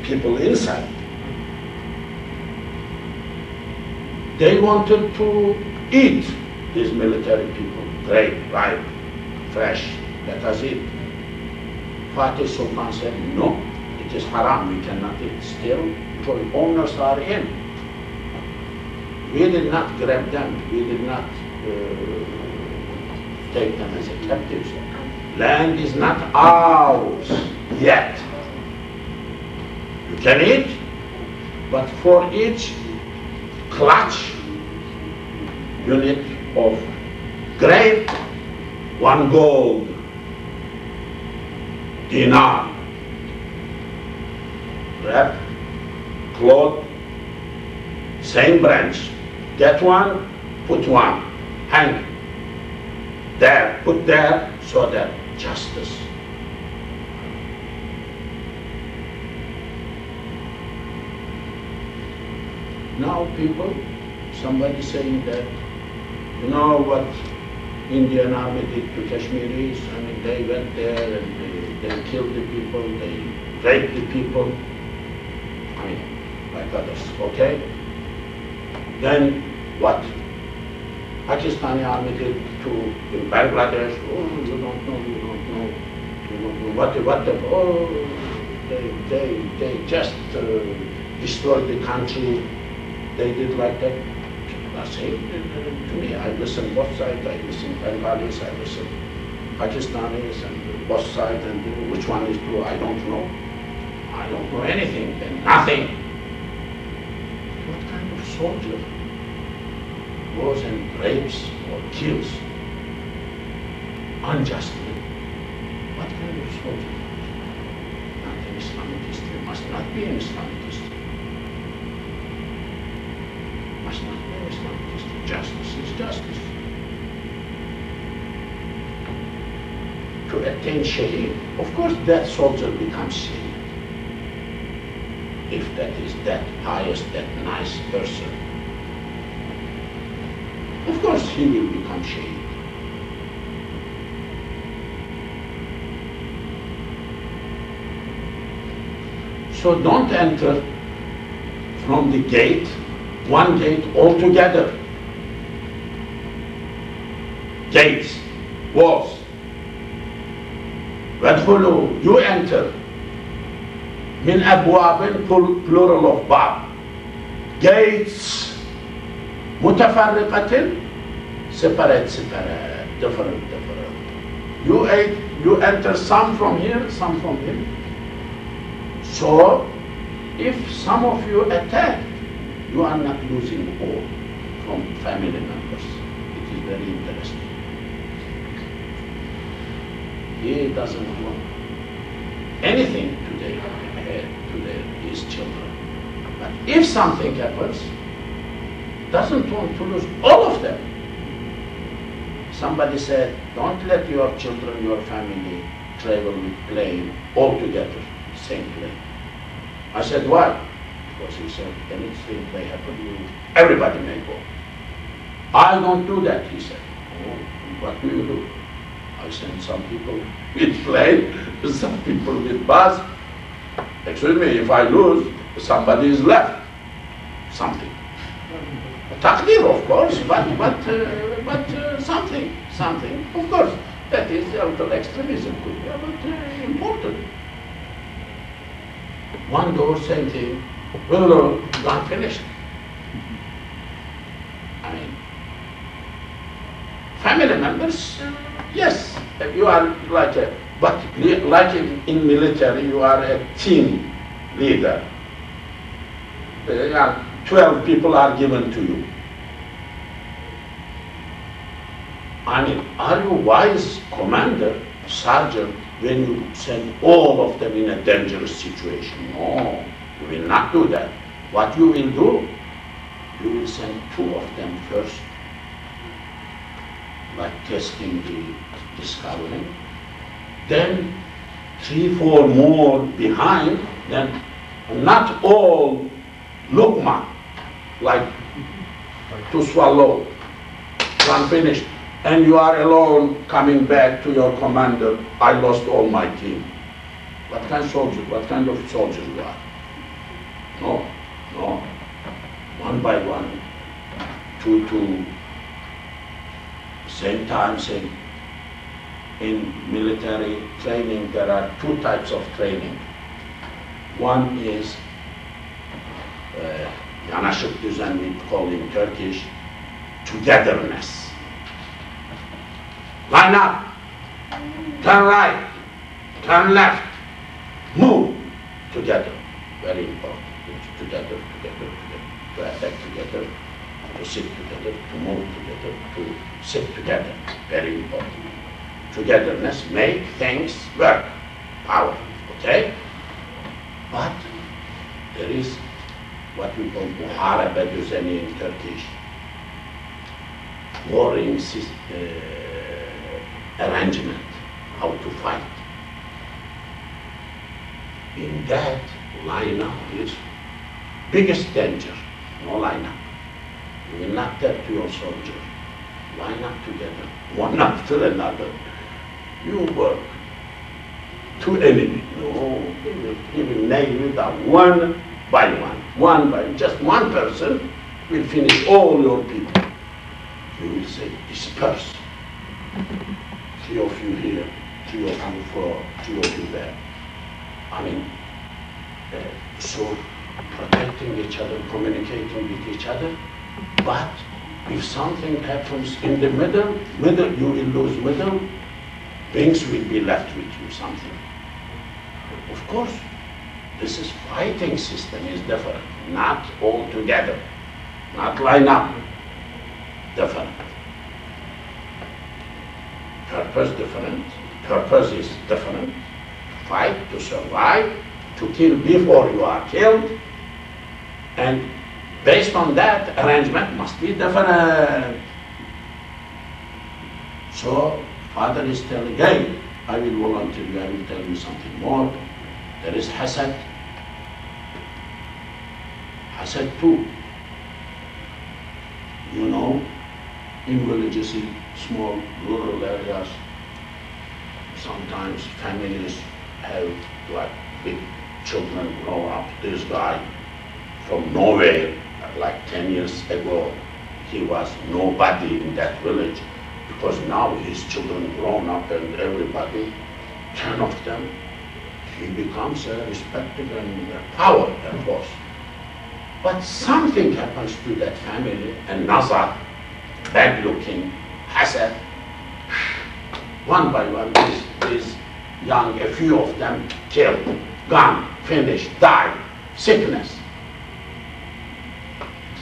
people inside. They wanted to eat, these military people, grape, ripe, fresh, let us eat. Fatih Sultan said, no, it is haram, we cannot eat. Still, the owners are in. We did not grab them, we did not take them as a captives. Land is not ours yet. You can eat, but for each clutch unit of grape, 1 gold dinar. Wrap, cloth, same branch. Get one, put one, hang there, put there, so that justice. Now people, somebody saying that, you know what Indian army did to Kashmiris? I mean, they went there and they killed the people, they raped the people. I mean, like others, okay? Then what Pakistani army did to Bangladesh? Oh, you don't know, oh, they just destroyed the country. They did like that. People are saying to me, I listen both sides, I listen Bengalis, I listen Pakistanis, and both sides, and which one is true, I don't know. I don't know anything and nothing. What kind of soldier goes and rapes or kills unjustly? What kind of soldier? Not in Islamic history, must not be in Islamic history. Must not be in Islamic history. Justice is justice. To attain shaheed, of course that soldier becomes shaheed. If that is that pious, that nice person, of course he will become shaheed. So don't enter from the gate, one gate altogether. Gates, walls. وَادْخُلُوا, you enter. Min abwabin, plural of bab. Gates, mutafarriqatin, separate, different. You enter some from here, some from here. So, if some of you attack, you are not losing all from family members. It is very interesting. He doesn't want anything today to his children. But if something happens, doesn't want to lose all of them. Somebody said, don't let your children, your family travel with plane all together, same plane. I said, why? Because he said, anything may happen, everybody may go. I don't do that, he said. Oh, what do you do? I send some people with plane, some people with bus. Excuse me, if I lose, somebody is left. Something. Taqdir, of course, but something. Of course, that is total extremism, but important. One door, same thing. Well, gone finished. I mean, family members, yes, you are like a, but like in military, you are a team leader. 12 people are given to you. I mean, are you wise commander, sergeant, when you send all of them in a dangerous situation? No, you will not do that. What you will do, you will send 2 of them first, like testing the discovery. Then 3, 4 more behind, then not all lukma, like to swallow, unfinished, and you are alone coming back to your commander, I lost all my team. What kind of soldier you are? No. One by one, two, same time, same. In military training, there are 2 types of training. One is yanaşık düzen, we call in Turkish, togetherness. Line up, turn right, turn left, move together. Very important. Together, to attack together, to sit together, to move together, to sit together. Very important. Togetherness make things work. Power, okay? But there is what we call muharebe düzeni in Turkish. Warring arrangement, how to fight. In that, line-up is biggest danger. No line-up. You will not tell to your soldier, line up together, one after another. You work to enemy. No, he will nail you down one by one. Just one person will finish all your people. You will say, disperse. 3 of you here, 3 of you 4, 2 of you there. I mean, so protecting each other, communicating with each other, but if something happens in the middle, you will lose middle, wings will be left with you, something. Of course, this is fighting system is different, not all together, not line up, different. Purpose different, purpose is different. Fight to survive, to kill before you are killed, and based on that, arrangement must be different. So, father is telling, hey, I will volunteer you, I will tell you something more. There is hasad. Hasad too. You know, in villages, in small rural areas, sometimes families have like big children grow up. This guy from nowhere, like 10 years ago, he was nobody in that village, because now his children grown up and everybody, 10 of them, he becomes a respected and a power, of course. But something happens to that family, and nazar, bad looking, hasad, one by one, these young, a few of them killed, gone, finished, died, sickness.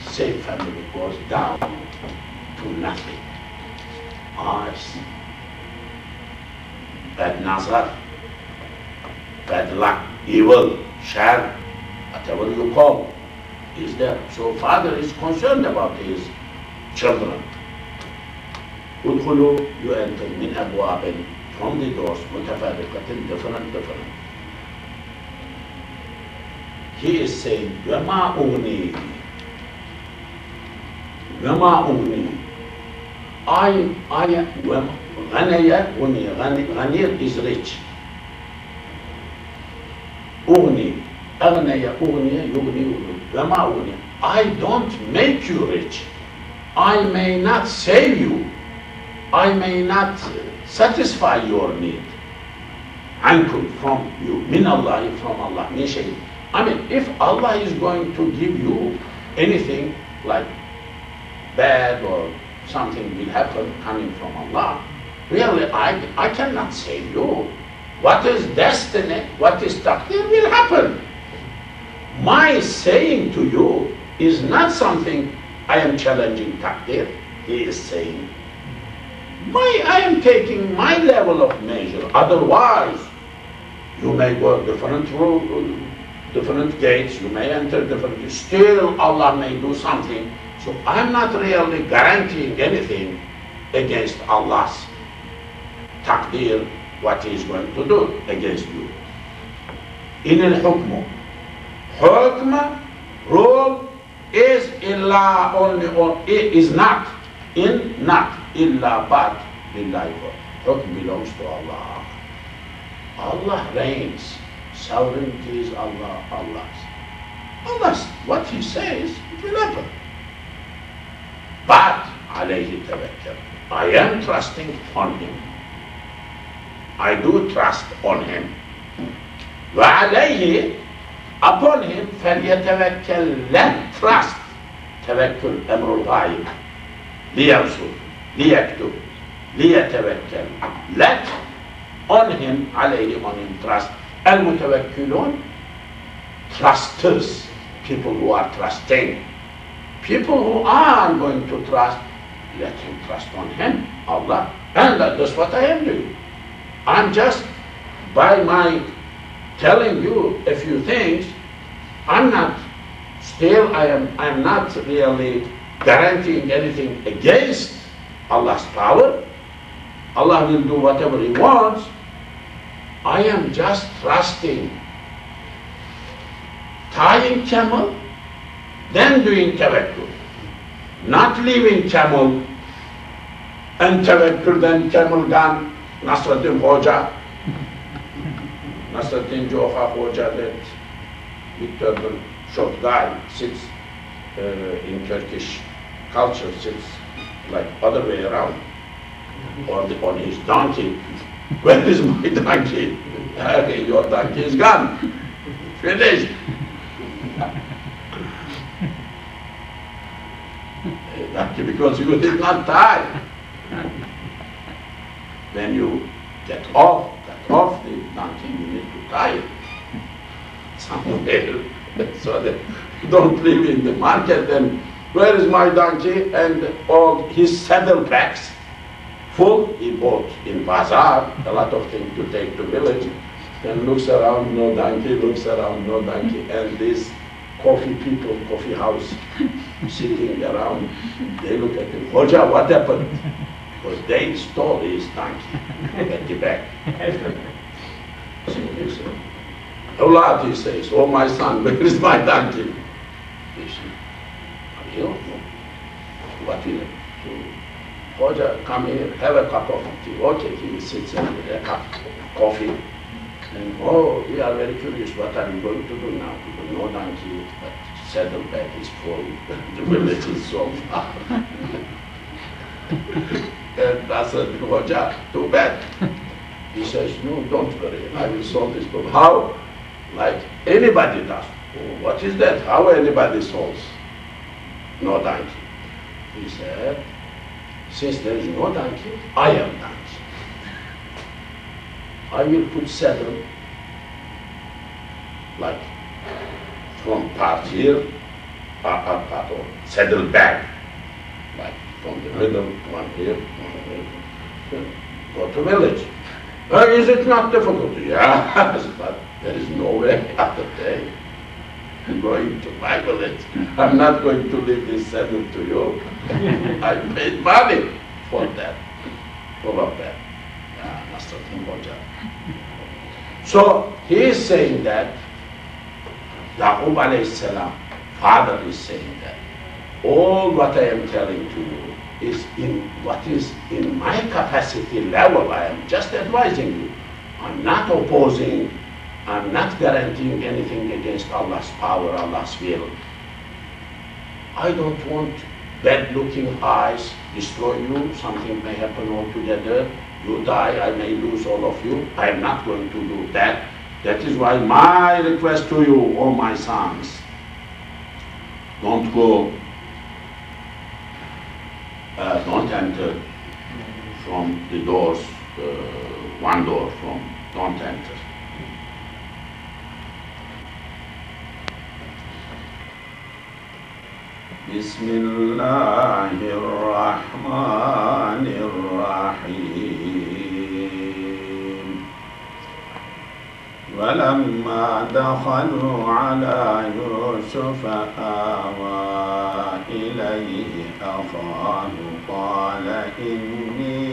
Same family goes down to nothing. Eyes, bad nazar, bad luck, evil, shar, whatever you call, is there. So father is concerned about his children. Udkhulu, you enter min abwabin, from the doors, mutafarriqatin, different. He is saying, Wama ugni. غنية غني is rich. أغني أغنية أغنية يغني لما أغني. I don't make you rich. I may not save you. I may not satisfy your need. عنكم from you. من الله from Allah. من شيء. I mean, if Allah is going to give you anything like bad or something will happen coming from Allah, really, I cannot save you. What is destiny, what is taqdir will happen. My saying to you is not something I am challenging taqdir. He is saying, I am taking my level of measure. Otherwise, you may go different route, different gates, you may enter different, still Allah may do something. So I'm not really guaranteeing anything against Allah's taqdir, what He is going to do against you. In al-hukmu, hukm, rule is illa only, or is not, in not, illa but, lillahi. Hukm belongs to Allah. Allah reigns. Sovereignty is Allah's. Allah's, what He says, it will happen. But, alayhi tawakkal, I am trusting on Him. I do trust on Him. Wa alayhi, upon Him, فَلْيَتَوَكَّلْ, let trust. Tawakkul, amrul ghaib. لِيَرْسُلْ, لِيَكْتُبْ, لِيَتَوَكَّلْ. Let on Him, alayhi, on Him trust. Al-mutawakkilun, trusters, people who are trusting. People who are going to trust, let him trust on Him, Allah. And that's what I am doing. I'm just, by my telling you a few things, I'm not really guaranteeing anything against Allah's power. Allah will do whatever He wants. I am just trusting. Tying camel, then doing tawakkul. Not leaving camel and tawakkul, then camel gone. Nasruddin Hoja, Nasruddin Joha Hoja, that big turban, short guy, sits in Turkish culture, sits like other way around, on his donkey. Where is my donkey? Okay, your donkey is gone. Finished. Donkey, because you did not tie. When you get off the donkey, you need to tie it somewhere. So that you don't live in the market. Then where is my donkey? And all his saddle packs full, he bought in bazaar, a lot of things to take to village. Then looks around, no donkey, looks around, no donkey. And these coffee people, coffee house, sitting around, they look at him, Hoja, what happened? Because they stole his donkey at the back. So he said, Awlad, he says, oh my son, where is my donkey? He said, you don't know. What will it do? Hoja, come here, have a cup of tea. Okay, he sits and with a cup of coffee. And oh, we are very curious, what are you going to do now? Because no donkey, but saddleback is full, the village is so far. And I said, Hoja, too bad. He says, no, don't worry, I will solve this problem. How? Like anybody does. Oh, what is that? How anybody solves? No donkey. He said, since there is no donkey, I am donkey. I will put saddle, like from part here, part or saddle back, like from the middle, one here, one here. Go to village. Is it not difficult? Yes, but there is no way out of day. I'm going to my village. I'm not going to leave this saddle to you. I paid money for that, full of that. So he is saying that, Yaqub alayhi salam, father is saying that, all what I am telling to you is in what is in my capacity level. I am just advising you. I'm not opposing, I'm not guaranteeing anything against Allah's power, Allah's will. I don't want bad-looking eyes destroy you. Something may happen altogether. You die, I may lose all of you. I am not going to do that. That is why my request to you, oh my sons, don't go, don't enter from the doors, one door from, don't enter. Bismillahirrahmanirrahim. وَلَمَّا دَخَلُوا عَلَى يُوسُفَ آوَى إِلَيْهِ أَخَاهُ قَالَ إِنِّي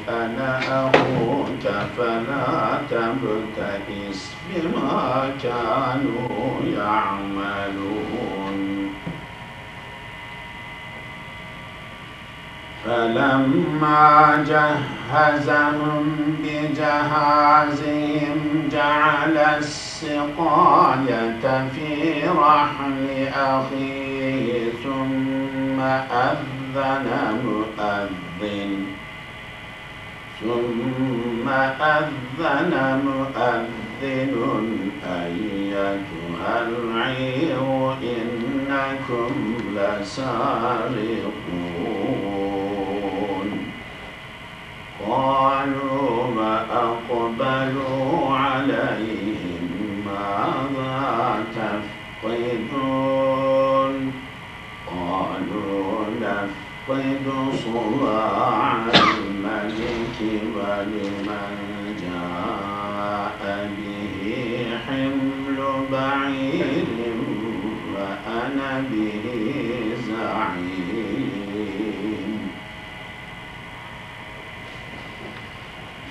أَنَا أَخُوكَ فَلَا تَبْتَئِسْ بِمَا كَانُوا يَعْمَلُونَ فَلَمَّا جَهَّزَهُم بِجَهَازِهِمْ جَعَلَ السِّقَايَةَ فِي رَحْلِ أَخِيهِ ثُمَّ أَذَّنَ مُؤَذِّنٌ أَيَّتُهَا الْعِيرُ إِنَّكُمْ لَسَارِقُونَ قالوا وأقبلوا عليهم ماذا تفقدون قالوا نفقد صواع الملك ولمن جاء به حمل بعير وأنا به زعيم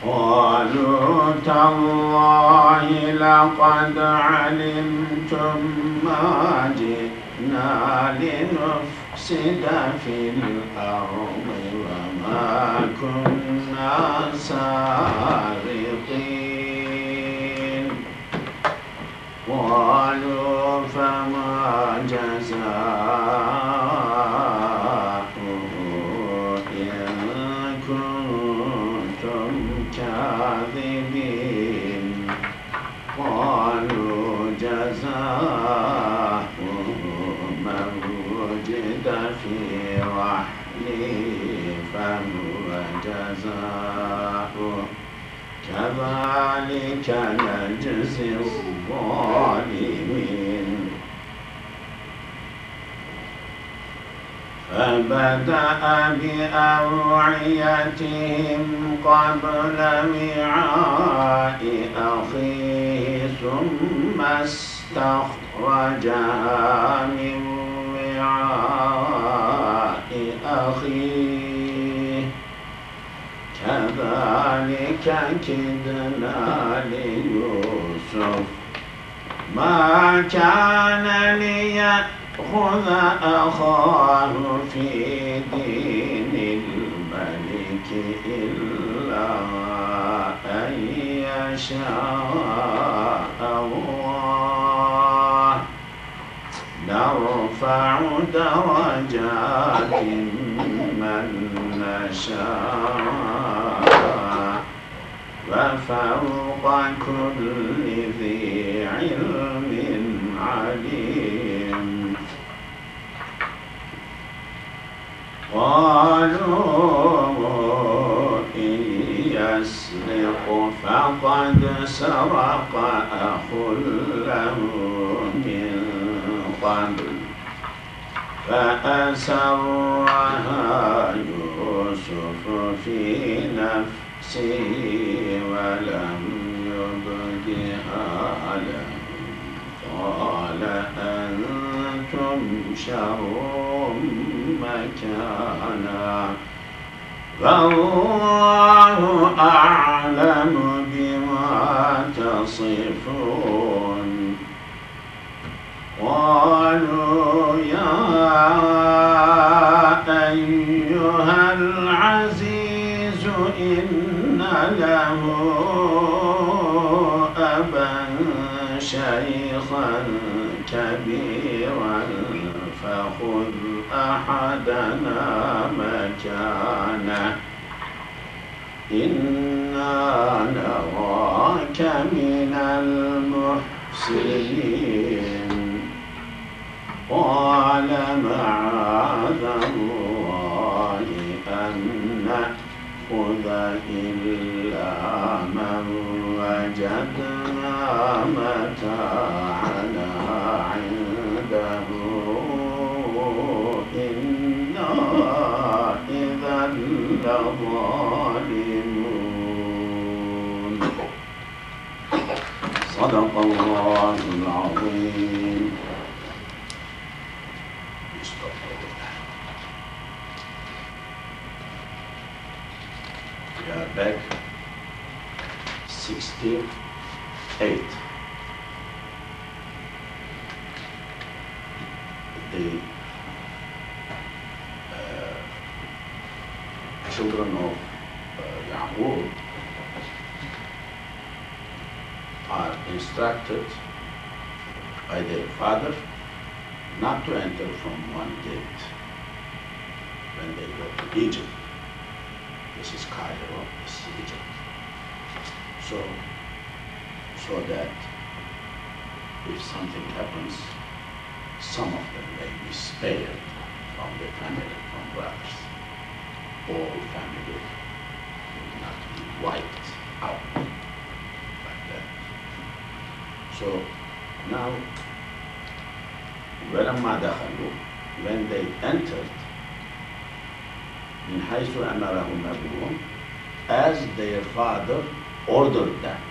قالوا تالله لقد علمتم ما جئنا لنفسد في الأرض وما كنا سارقين قالوا فما جزاؤه إن كنتم كاذبين قالوا جزاؤه من وجد في رحله فهو جزاؤه كذلك نجزي الظالمين فبدأ بأوعيتهم قبل وعاء أخيه ثم استخرجها من وعاء أخيه كذلك كدنا ليوسف ما كان ليأخذ أخاه في دين الملك إلا أن يشاء الله نرفع درجات من نشاء وفوق كل ذي علم عليم قالوا إن يسرق فقد سرق أخ له من قبل فأسرها يوسف في نفسه ولم يبدها له قال أنتم شر مكانا والله أعلم بما تصفون قالوا يا أيها شيخا كبيرا فخذ أحدنا مكانه إنا نراك من المحسنين قال معاذ الله أن نأخذ إلا من وجدنا متاعنا عنده إنا إذا لظالمون صدق الله العظيم. We are back 68. The children of Yaqub are instructed by their father not to enter from one gate when they go to Egypt. This is Cairo, this is Egypt. So that if something happens, some of them may be spared from the family, from brothers. All family will not be wiped out like that. So now, when they entered, من حيث أمرهم أبوهم, as their father ordered them.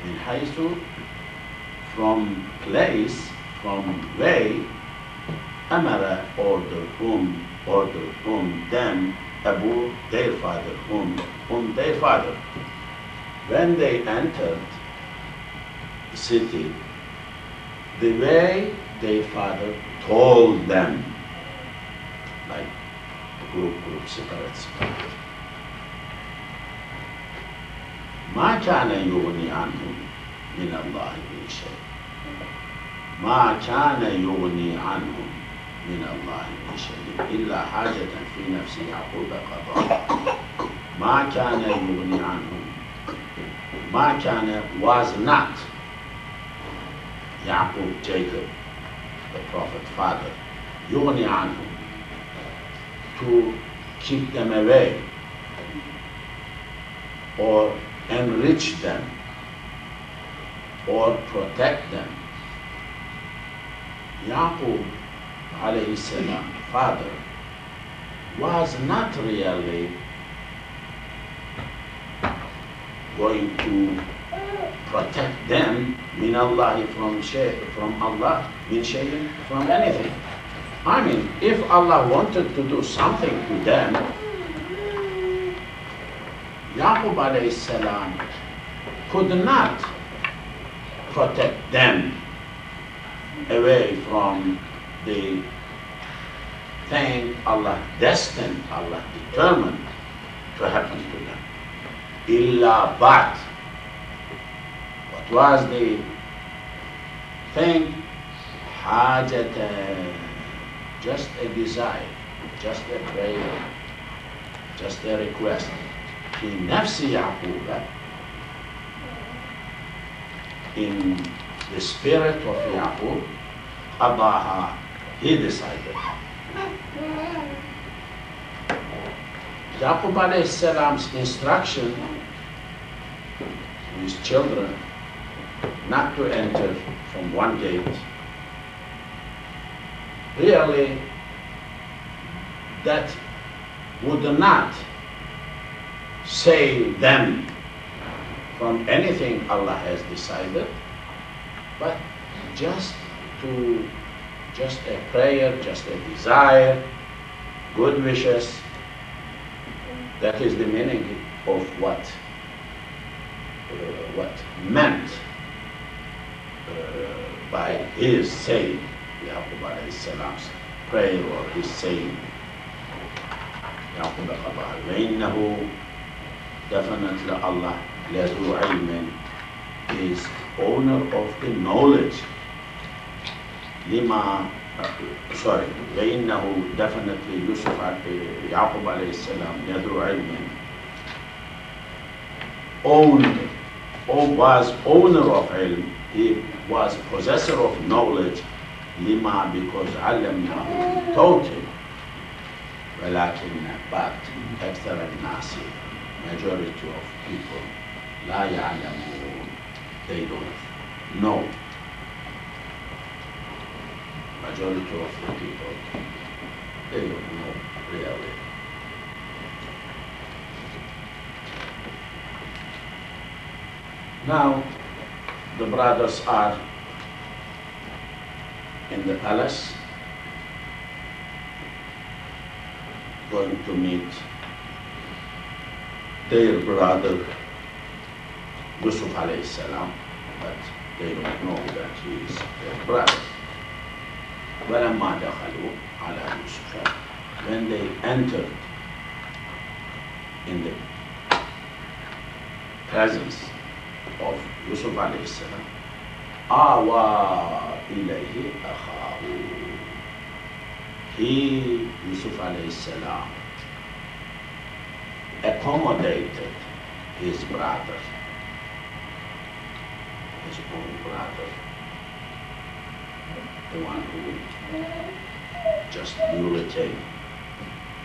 من حيث, from place, from way, أمر, ordered whom, them, Abu, their father, whom their father. When they entered the city, the way their father told them, like group, separate. ما كان يغني عنهم من الله من شيء. ما كان يغني عنهم من الله من شيء إلا حاجة في نفس يعقوب قضاها. ما كان يغني عنهم. ما كان was not Yaqub, Jacob, the prophet father, يغني عنهم, to keep them away or enrich them or protect them. Yaqub alayhi salam, father, was not really going to protect them min Allah, from Allah, min shay'in, from anything. I mean, if Allah wanted to do something to them, Yaqub alayhi salam could not protect them away from the thing Allah destined, Allah determined to happen to them. Illa but. What was the thing? Hajata, just a desire, just a prayer, just a request. في نفس يعقوب, in the spirit of Yaqub, قضاها, he decided. Yaqub alayhi salam's instruction to his children not to enter from one gate, really that would not save them from anything Allah has decided, but just a prayer, just a desire, good wishes. That is the meaning of what meant by his saying, Yaqub alayhi salam's prayer or his saying. Yaqub وَإِنَّهُ, definitely Allah, لَذُو عِلْمٍ, is owner of the knowledge. لما sorry فإنه definitely يوسف يعقوب عليه السلام يذو علم owned or was owner of ilm, he was possessor of knowledge. لما because علمناه taught him. ولكن but أكثر الناس majority of people لا يعلمون, they don't know. Majority of the people, they don't know really. Now, the brothers are in the palace, going to meet their brother Yusuf alayhi salam, but they don't know that he is their brother. ولما دخلوا على يوسف, when they entered in the presence of Yusuf alayhi salam, آوى إليه أخاه, he, Yusuf alayhi salam, accommodated his brother, his own brother, the one who just newly came,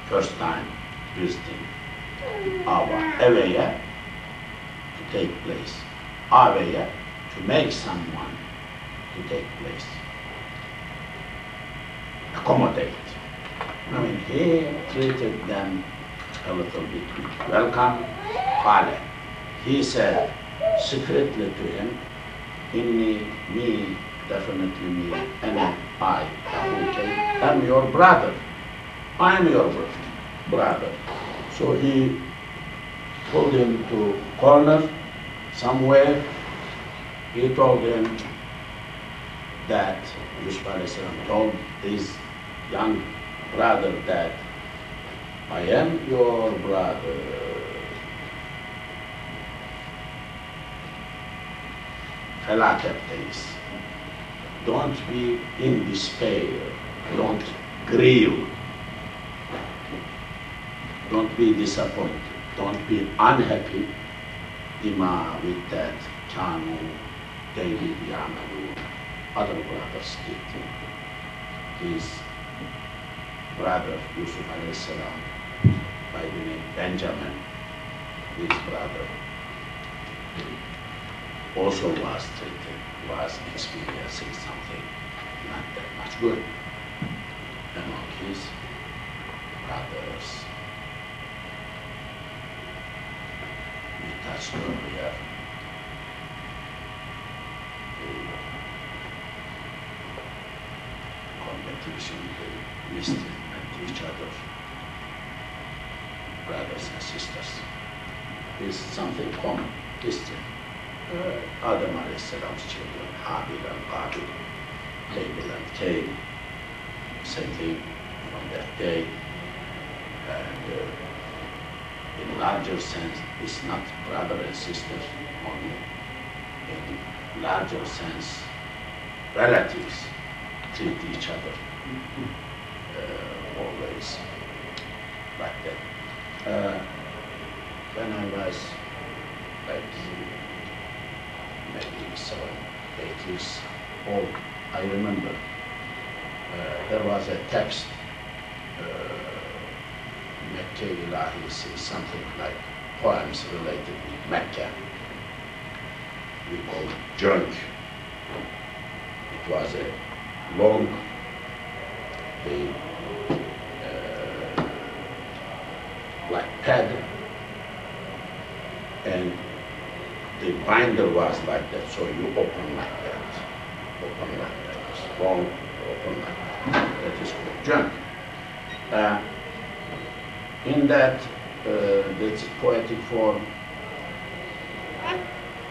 first time visiting our area to take place, area to make someone to take place, accommodate. I mean, he treated them a little bit welcome. He said secretly to him, Inni, me, definitely me, and I, am your brother. I am your brother. So he pulled him to corner somewhere. He told him that Yusuf alayhi salam told his young brother that I am your brother. فلا تبتئس. Don't be in despair. Don't grieve. Don't be disappointed. Don't be unhappy. بما with that كانوا they will يعملون. Other brothers did. His brother Yusuf alayhi salam, by the name Benjamin, his brother, also was experiencing something not that much good among his brothers. We touched earlier the competition they mistreatment each other, brothers and sisters, is something common history. Adam alayhi salam's children, Habil and Qabil, Abel and Cain, same thing from that day. And in larger sense, it's not brother and sister only. In larger sense, relatives treat each other always like that. When I was like maybe 7, 8 years old, I remember there was a text, Mecca Ilahi says something like poems related with Mecca. We call it junk. It was a long, like pad, and the binder was like that, so you open like that, it's long, open like that. That is called junk. In that, that's poetic form,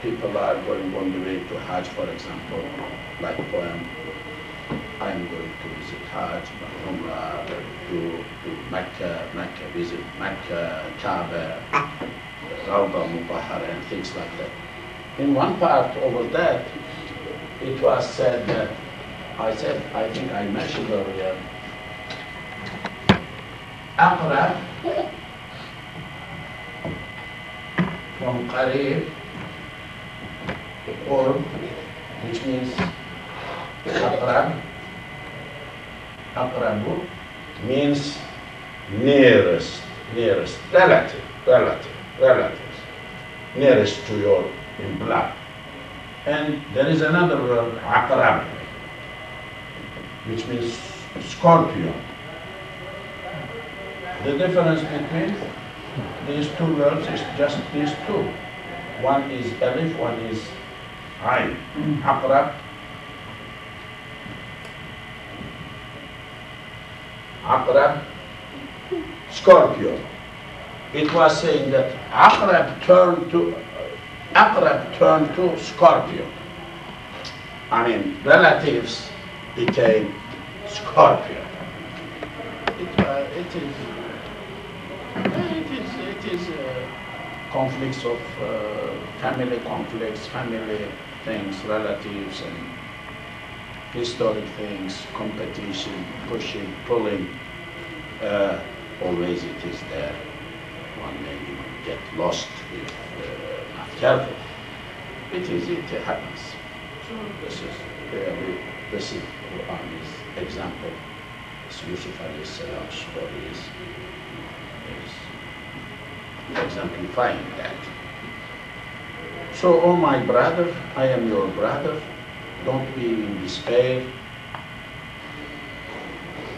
people are going on the way to Hajj, for example, like poem, I am going to visit Hajj, Umrah, to Mecca, visit Mecca, Kaaba, Rawda Mutahhara, and things like that. in one part over that, it was said that, I think I mentioned earlier, أقرب from قريب, قرب, which means أقرب, أقرب means nearest, relatives, nearest to your in blood. And there is another word, أقرب, which means scorpion. The difference between these two words is just these two. One is alif, one is ayn. Aqrab. Aqrab, scorpion. It was saying that Aqrab turned to scorpion. I mean, relatives became scorpion. It is conflicts of family conflicts, family things, relatives, and historic things, competition, pushing, pulling. Always it is there. One may get lost if not careful. It happens. So this is Qurani's example. Yusuf alayhi salam story is exemplifying that. So, oh my brother, I am your brother. Don't be in despair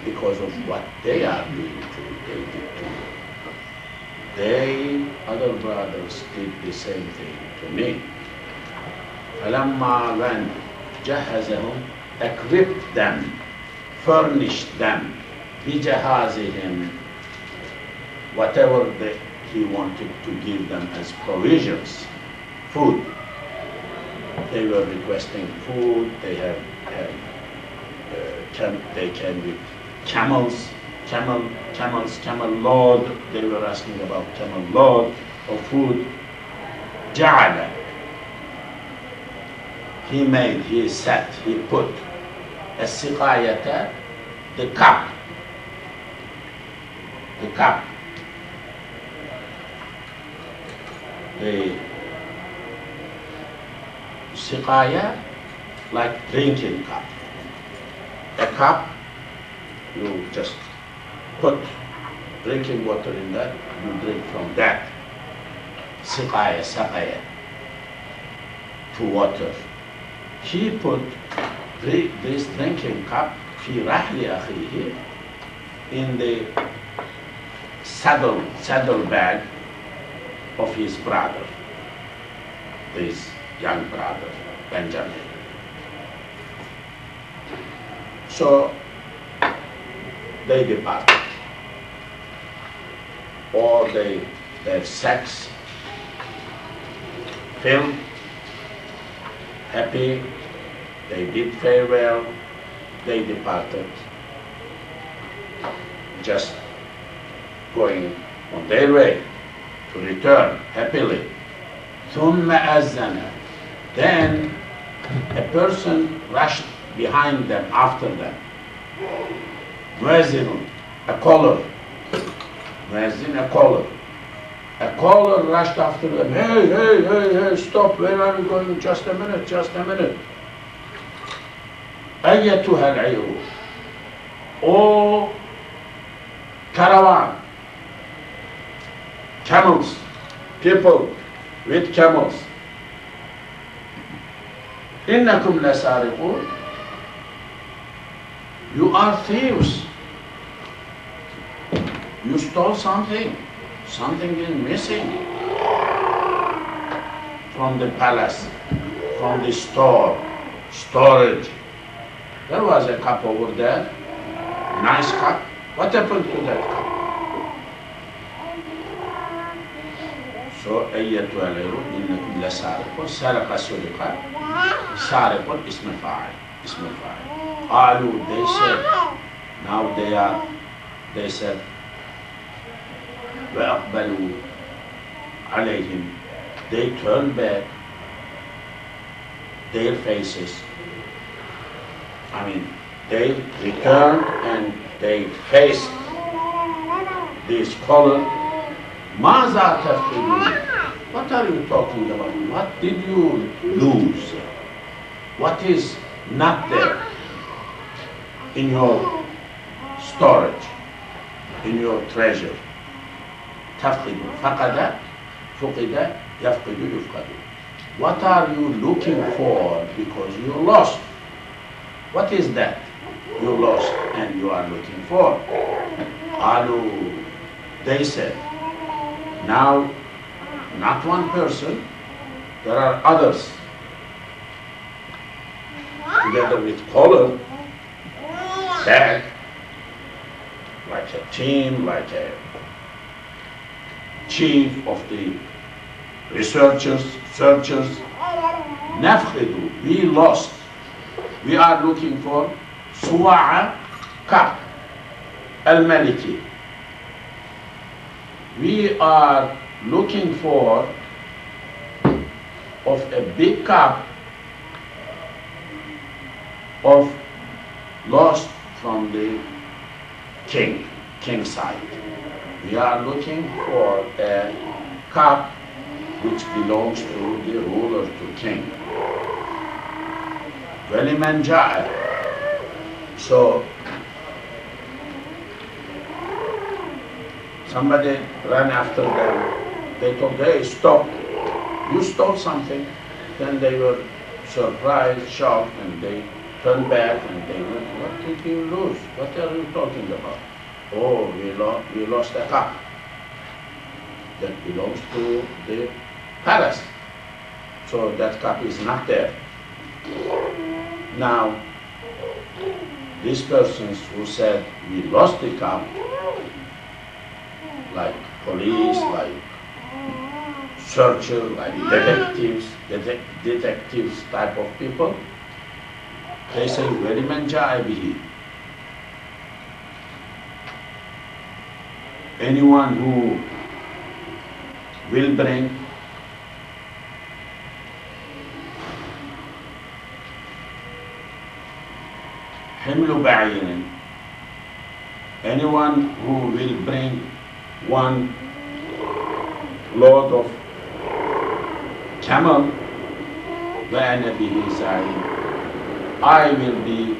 because of what they are doing to you, they did to you. They, other brothers, did the same thing to me. فَلَمَّا when جَهَّزَهُمْ, equipped them, furnished them, بِجَهَازِهِمْ, whatever he wanted to give them as provisions, food. They were requesting food, they came with camels, camel load, they were asking about camel load of food. جَعَلَ, he set, he put السقاية, the cup, the siqaya, like drinking cup. A cup, you just put drinking water in that, you drink from that. Siqaya, saqaya, to water. He put this drinking cup في رحل أخيه, in the saddle bag of his brother, this young brother, Benjamin. So they departed. Or their sex filled, happy, they did farewell, they departed, just going on their way to return happily. ثُمَّ أَذَّنَ, then a person rushed behind them, after them. مُؤَذِّنٌ, a caller. مُؤَذِّن, a caller. A caller rushed after them. Hey, stop, where are you going? Just a minute. أَيَّتُهَا الْعِيرُ, O caravan, camels, people with camels. إِنَّكُمْ لَسَارِقُونَ, you are thieves. You stole something. Something is missing from the palace, from the storage. There was a cup over there, nice cup. What happened to that cup? So, أيتها العير إنكم لسارقون, سرق سرق, سارق اسم فاعل. قالوا, they said, now they said, وأقبلوا عليهم, they turned back their faces. I mean, they returned and they faced this column. ماذا تفقدون? What are you talking about? What did you lose? What is not there in your storage, in your treasure? تفقد فقد فقد يفقد يفقد. What are you looking for because you lost? What is that you lost and you are looking for? قالوا, they said, now not one person, there are others together with collar, bag, like a team, like a chief of the researchers, searchers. نفقد, we lost. We are looking for صواع كعب الملكي. We are looking for of a big cup of lost from the king side. We are looking for a cup which belongs to the ruler, to king. وَلِمَنْ جَاءَ. So somebody ran after them. They told, hey, stop, you stole something. Then they were surprised, shocked, and they turned back and they went, what did you lose? What are you talking about? Oh, we lost a cup that belongs to the palace. So that cup is not there. Now, these persons who said we lost the cup, like police, like searcher, like detectives type of people, they say, وَلِمَنْ جَاءَ بِهِ. Anyone who will bring حمل بعير, anyone who will bring one load of camel, وَأَنَا بِهِ زَعِيمٌ, I will be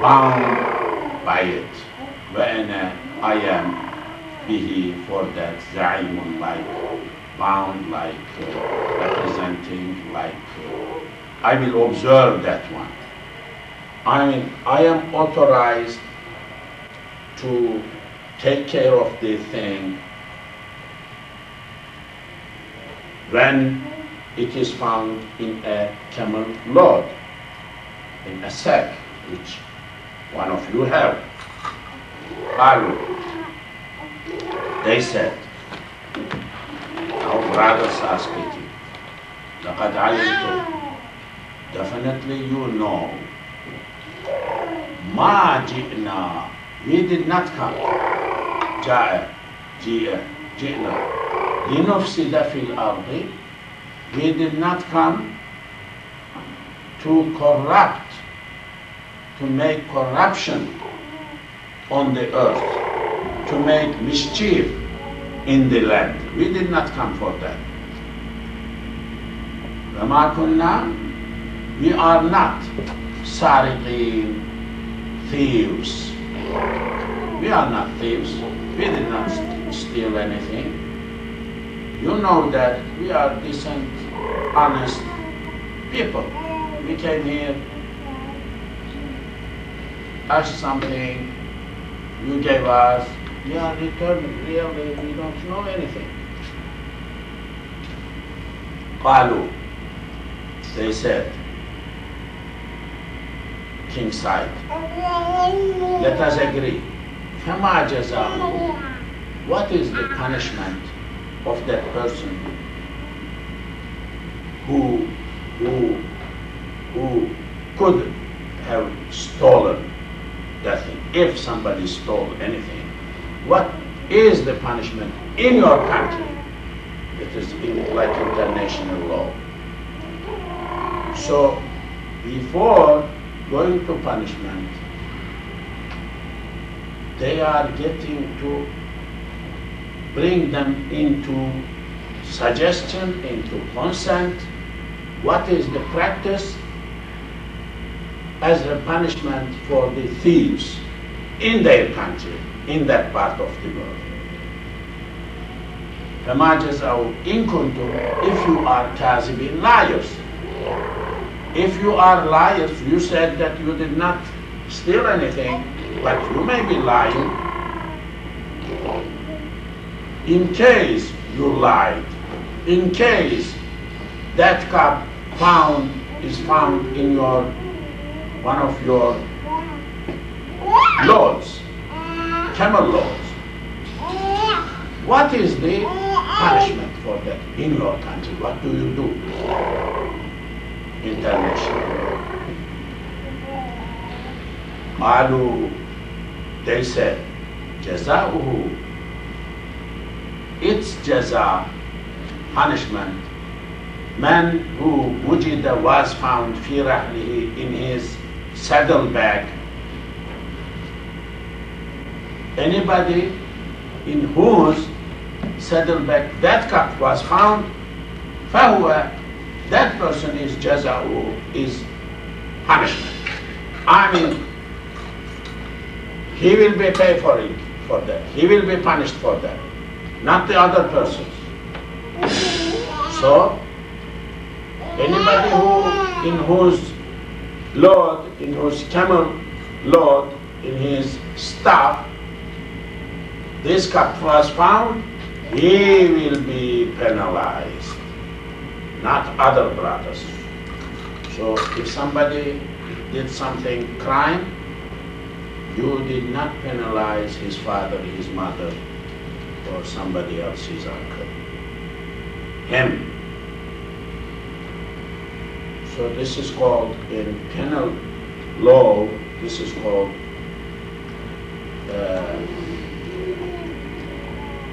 bound by it. وَأَنَا, I am بِهِ, for that, زَعِيمٌ, like bound, like representing, like I will observe that one. I am authorized to take care of the thing when it is found in a camel load, in a sack, which one of you have. They said, our brothers are speaking, لَقَدْ عَلِمْتُمْ, definitely you know, مَا جِئْنَا, we did not come, جَاءَ, جِئْنَا, لِنُفْسِدَ فِي الْأَرْضِ, we did not come to corrupt, to make corruption on the earth, to make mischief in the land. We did not come for that. وَمَا كُنَّا, we are not سارقين, thieves. We are not thieves. We did not steal anything. You know that we are decent, honest people. We came here, asked something, you gave us, we are returned, really, we don't know anything. قالوا, they said, king side, let us agree. فَمَا جَزَاؤُهُ, what is the punishment of that person who could have stolen that thing? If somebody stole anything, what is the punishment in your country? It is like international law. So before going to punishment, they are getting to bring them into suggestion, into consent. What is the practice as a punishment for the thieves in their country, in that part of the world? فَمَا جَزَاءُ إِن كُنتُمْ, if you are كاذبين, liars. If you are liars, you said that you did not steal anything, but you may be lying. In case you lied, in case that cup is found in one of your loads, camel loads, what is the punishment for that in your country? What do you do? International. Qalu, they said, jaza'uhu, its jaza, punishment, man who wujida was found fi rahlihi, in his saddlebag. Anybody in whose saddlebag that cup was found, fahuwa, that person is jaza'uhu, is punishment. I mean, he will be paid for it, for that. He will be punished for that, not the other persons. So, anybody in whose load, in whose camel load, in his staff, this cup was found, he will be penalized, not other brothers. So, if somebody did something, crime, you did not penalize his father, his mother, or somebody else, his uncle. Him. So this is called, in penal law, this is called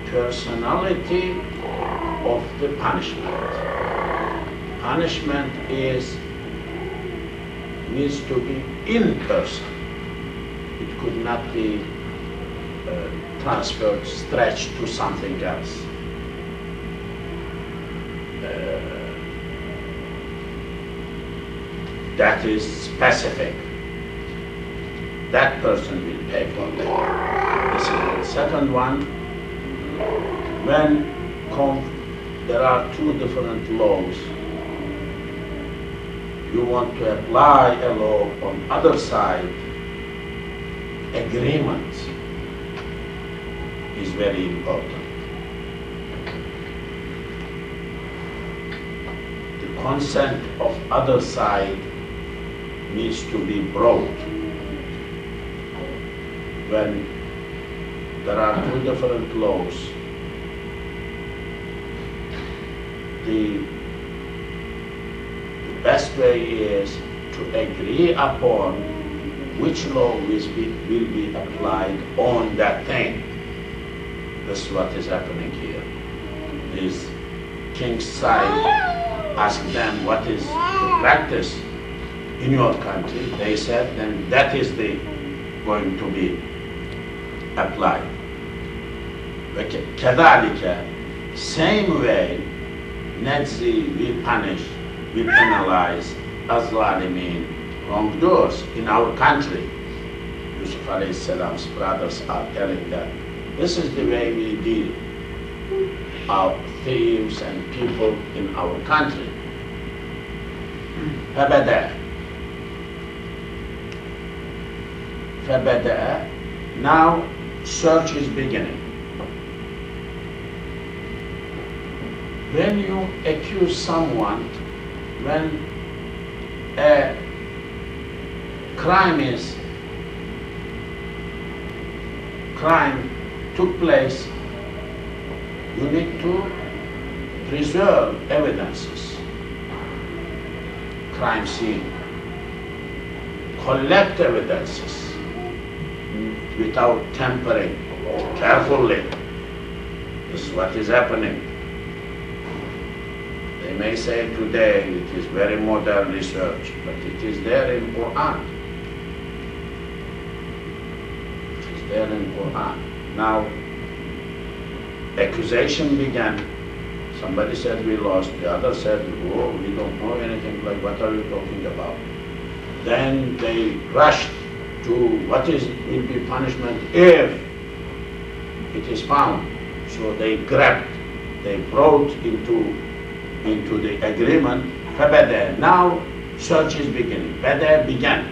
personality of the punishment. Punishment needs to be in person. It could not be transferred, stretched to something else. That is specific. That person will pay for that. This is the second one. When there are two different laws, you want to apply a law on other side, agreement is very important. The consent of other side needs to be brought. When there are two different laws, the best way is to agree upon which law will be applied on that thing. This is what is happening here. This king's side asked them, what is the practice in your country? They said, then that is going to be applied. كذلك, same way, Nedzi, we punish, we penalize az-zalimin, wrongdoers in our country. Yusuf alayhi salam's brothers are telling that this is the way we deal our thieves and people in our country. فبدأ, now search is beginning. When you accuse someone, when a crime took place, you need to preserve evidences, crime scene, collect evidences without tampering, carefully. This is what is happening. They may say today it is very modern research, but it is there in Quran. It is there in Quran. Now, accusation began. Somebody said we lost, the other said, oh, we don't know anything, like what are you talking about? Then they rushed to what will be punishment if it is found. So they grabbed, they brought into the agreement, فَبَدَى. Now search is beginning. Bada began.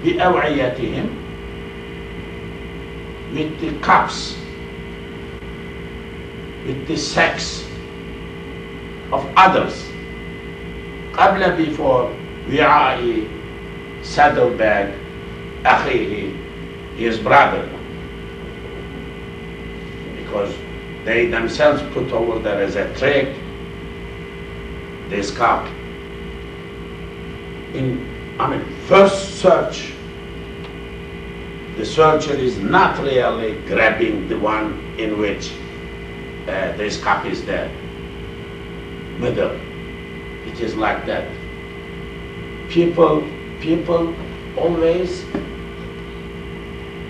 بِأَوْعِيَتِهِمْ, with the cups, with the sex of others. قبل, before, وعاء, saddlebag, أخيه, his brother. Because they themselves put over there as a trick this cup. First search, the searcher is not really grabbing the one in which this cup is there. Middle. It is like that. People always,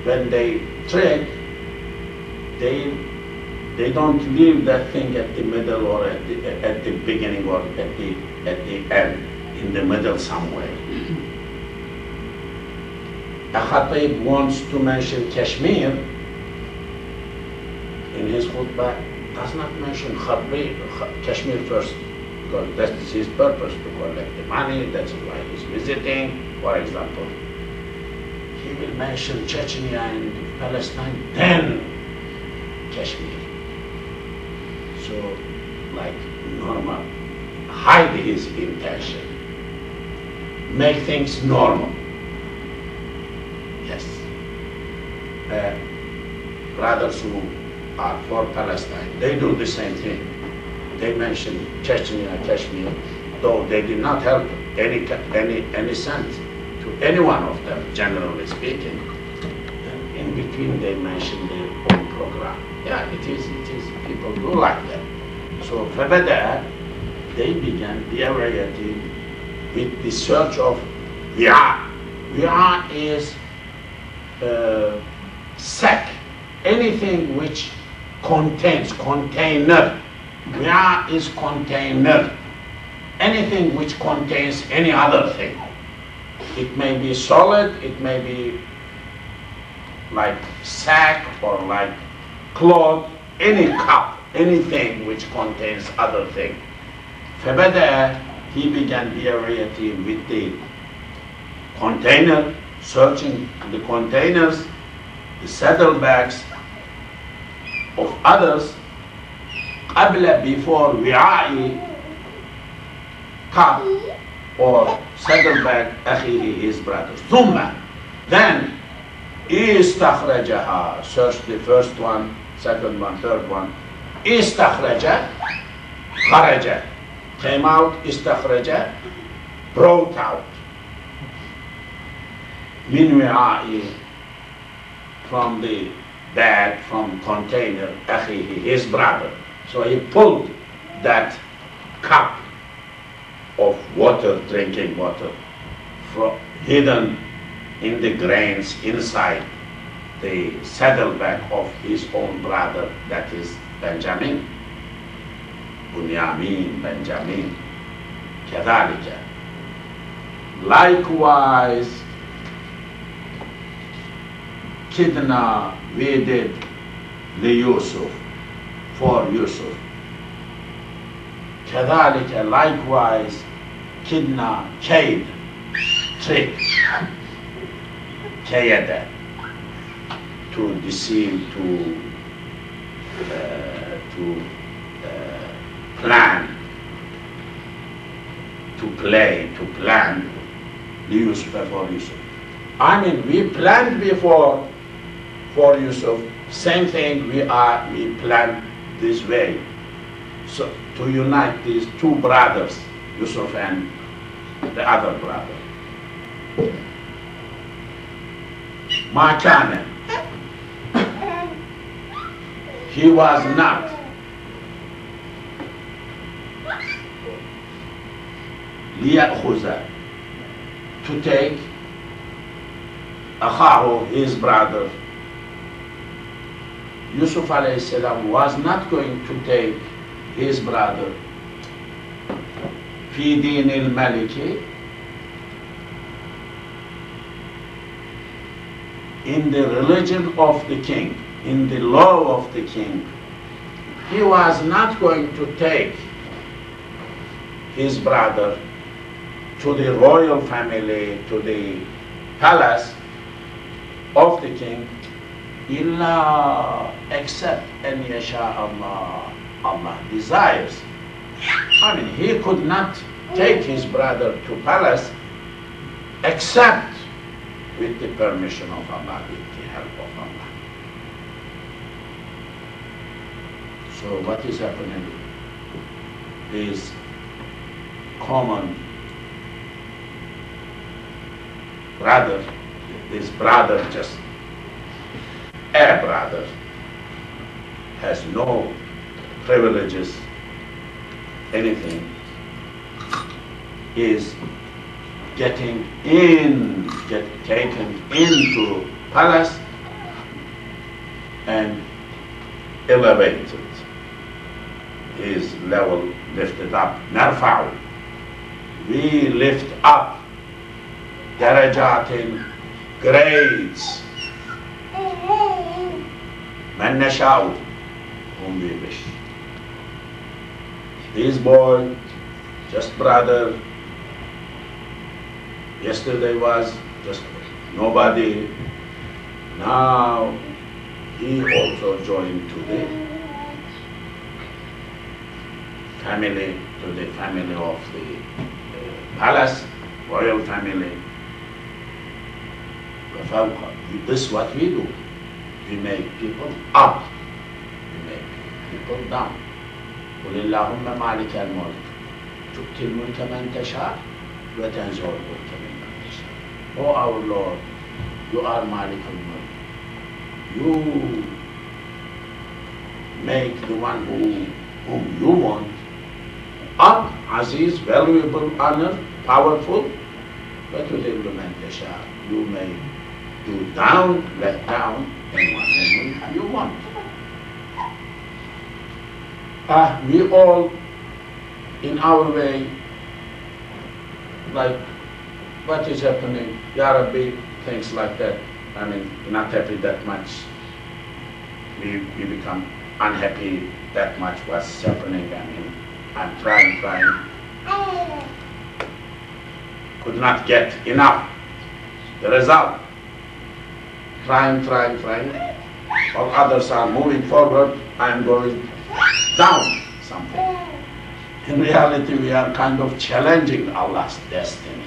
when they trick, they don't leave that thing at the middle or at the beginning or at the end, in the middle somewhere. A khatib wants to mention Kashmir in his khutbah, does not mention Kashmir first, because that's his purpose, to collect the money, that's why he's visiting, for example. He will mention Chechnya and Palestine, then Kashmir. So, like normal, hide his intention, make things normal. Yes. Brothers who are for Palestine, they do the same thing. They mention Chechnya, Kashmir, though they did not help any cent to any one of them, generally speaking. In between, they mention their own program. Yeah, it is. People do like that. So, فَبَدَأَ, they began the variety with the search of Wi'a. Wi'a is sack, anything which contains, container. Wi'a is container, anything which contains any other thing. It may be solid, it may be like sack or like cloth, any cup, anything which contains other thing. فَبَدَأَ, he began the variety with the container, searching the containers, the saddlebags of others, قبل, before, وعاء, cup or saddlebag, أخيه, his brother. ثم, then, استخرجها, search the first one, second one, third one. استخرج, خرج, came out. استخرج, brought out. من وعاء, from the bag, from container, أخيه, his brother. So he pulled that cup of water, drinking water, hidden in the grains inside the saddlebag of his own brother, that is Benjamin. Bunyamin, Benjamin. كذلك. Likewise, Kidna, we did Yusuf, for Yusuf. كذلك, likewise, Kidna, kaid, trick, kayada, to deceive, to plan, to play, to plan, Yusuf, for Yusuf. We planned before for Yusuf, same thing we planned this way. So to unite these two brothers, Yusuf and the other brother. Ma kana, he was not لِيَأْخُذَ, to take أَخَاهُ, his brother. Yusuf alayhi salam was not going to take his brother في دين الملك, in the religion of the king, in the law of the king. He was not going to take his brother to the royal family, to the palace of the king, illa except an yasha Allah, Allah desires. I mean, he could not take his brother to palace except with the permission of Allah, with the help of Allah. So what is happening is common brother, this brother, just a brother, has no privileges, anything, is getting taken into palace and elevated, his level lifted up. نرفع, we lift up درجات, grades, من نشاء, whom we wish. This boy, just brother, yesterday was just nobody. Now he also joined to the family, of the palace, royal family. This is what we do. We make people up, we make people down. قل اللهم مالك الملك تؤتي الملك من تشاء وتنزع الملك ممن تشاء. Oh our Lord, you are Malik al-Mulk. You make the one whom you want up, Aziz, valuable, honor, powerful. وتذل من تشاء. You may do down, let down anyone whom you want. We all, in our way, like, what is happening? Ya Rabbi, things like that. I mean, not happy that much. We become unhappy that much what's happening. I mean, I'm trying. Could not get enough. The result, trying. All others are moving forward, I'm going down something. In reality, we are kind of challenging Allah's destiny.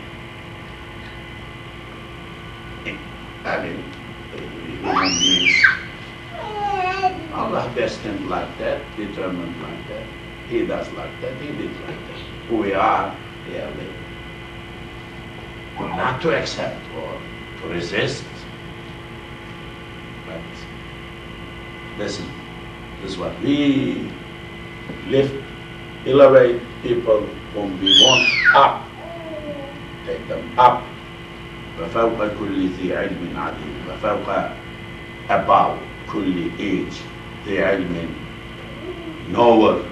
I mean, human beings, Allah destined like that, determined like that. He does like that, He did like that. Who we are, really. Not to accept or to resist, but this is what we lift, elevate people whom we want up, take them up. وفوق كل ذي علم عليم, وفوق, above كل age ذي علم, knower,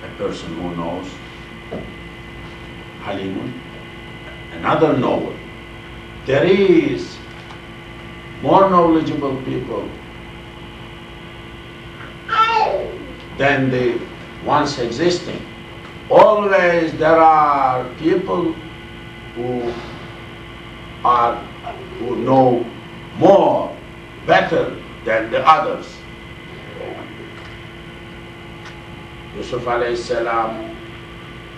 a person who knows, حليم, another knower. There is more knowledgeable people than the ones existing. Always there are people who know more, better than the others. Yusuf alayhi salam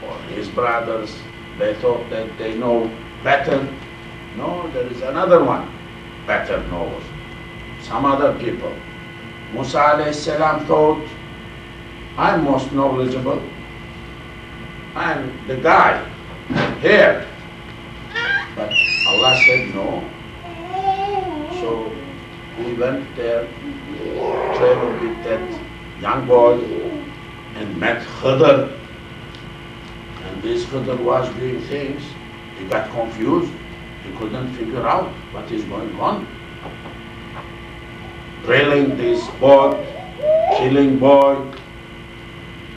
or his brothers, they thought that they know better. No, there is another one, better knows. Some other people. Musa alayhi salam thought, I'm most knowledgeable. I'm the guy here. But Allah said no. So he went there, traveled with that young boy, and met Khidr. And And this Khidr was doing things, he got confused, he couldn't figure out what is going on. Drilling this boat, killing boy.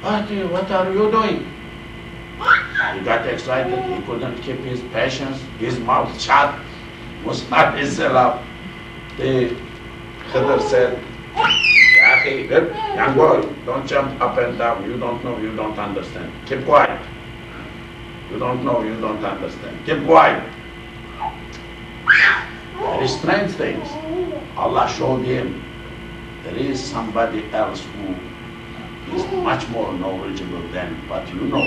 What are you doing? He got excited, he couldn't keep his patience, his mouth shut. Musa alayhi salam, the Khidr said, young boy, don't jump up and down, you don't know, you don't understand. Keep quiet. You don't know, you don't understand. Keep quiet. Very strange things. Allah showed him there is somebody else who is much more knowledgeable than what you know.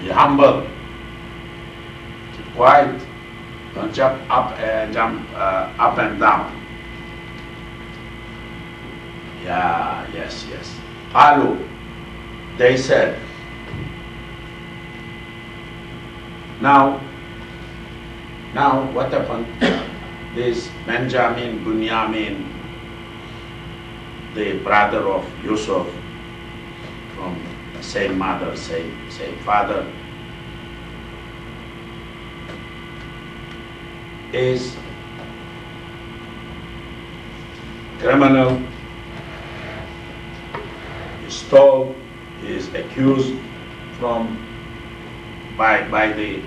Be humble. Keep quiet. Don't jump up and down. Yeah, yes. Qalu, they said. Now what happened? This Benjamin, Bunyamin, the brother of Yusuf, from the same mother, same father, is criminal, he stole, he is accused by the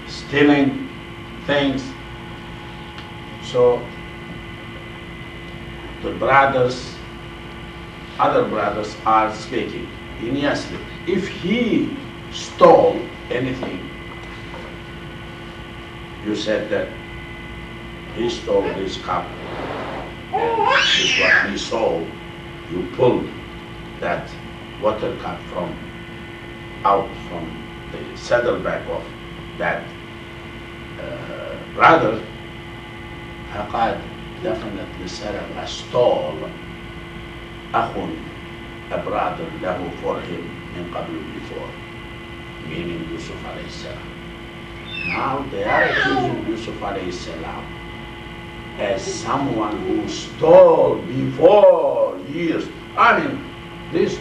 stealing things. So the other brothers are speaking. Initially, if he stole anything, you said that he stole this cup, and this is what he sold. You pulled that water cup out from the saddleback of that brother. فقد definitely سرق, stole أخ, a brother له for him من قبل, before, meaning Yusuf alayhi salam. Now they are accusing Yusuf alayhi salam as someone who stole before years. I mean, these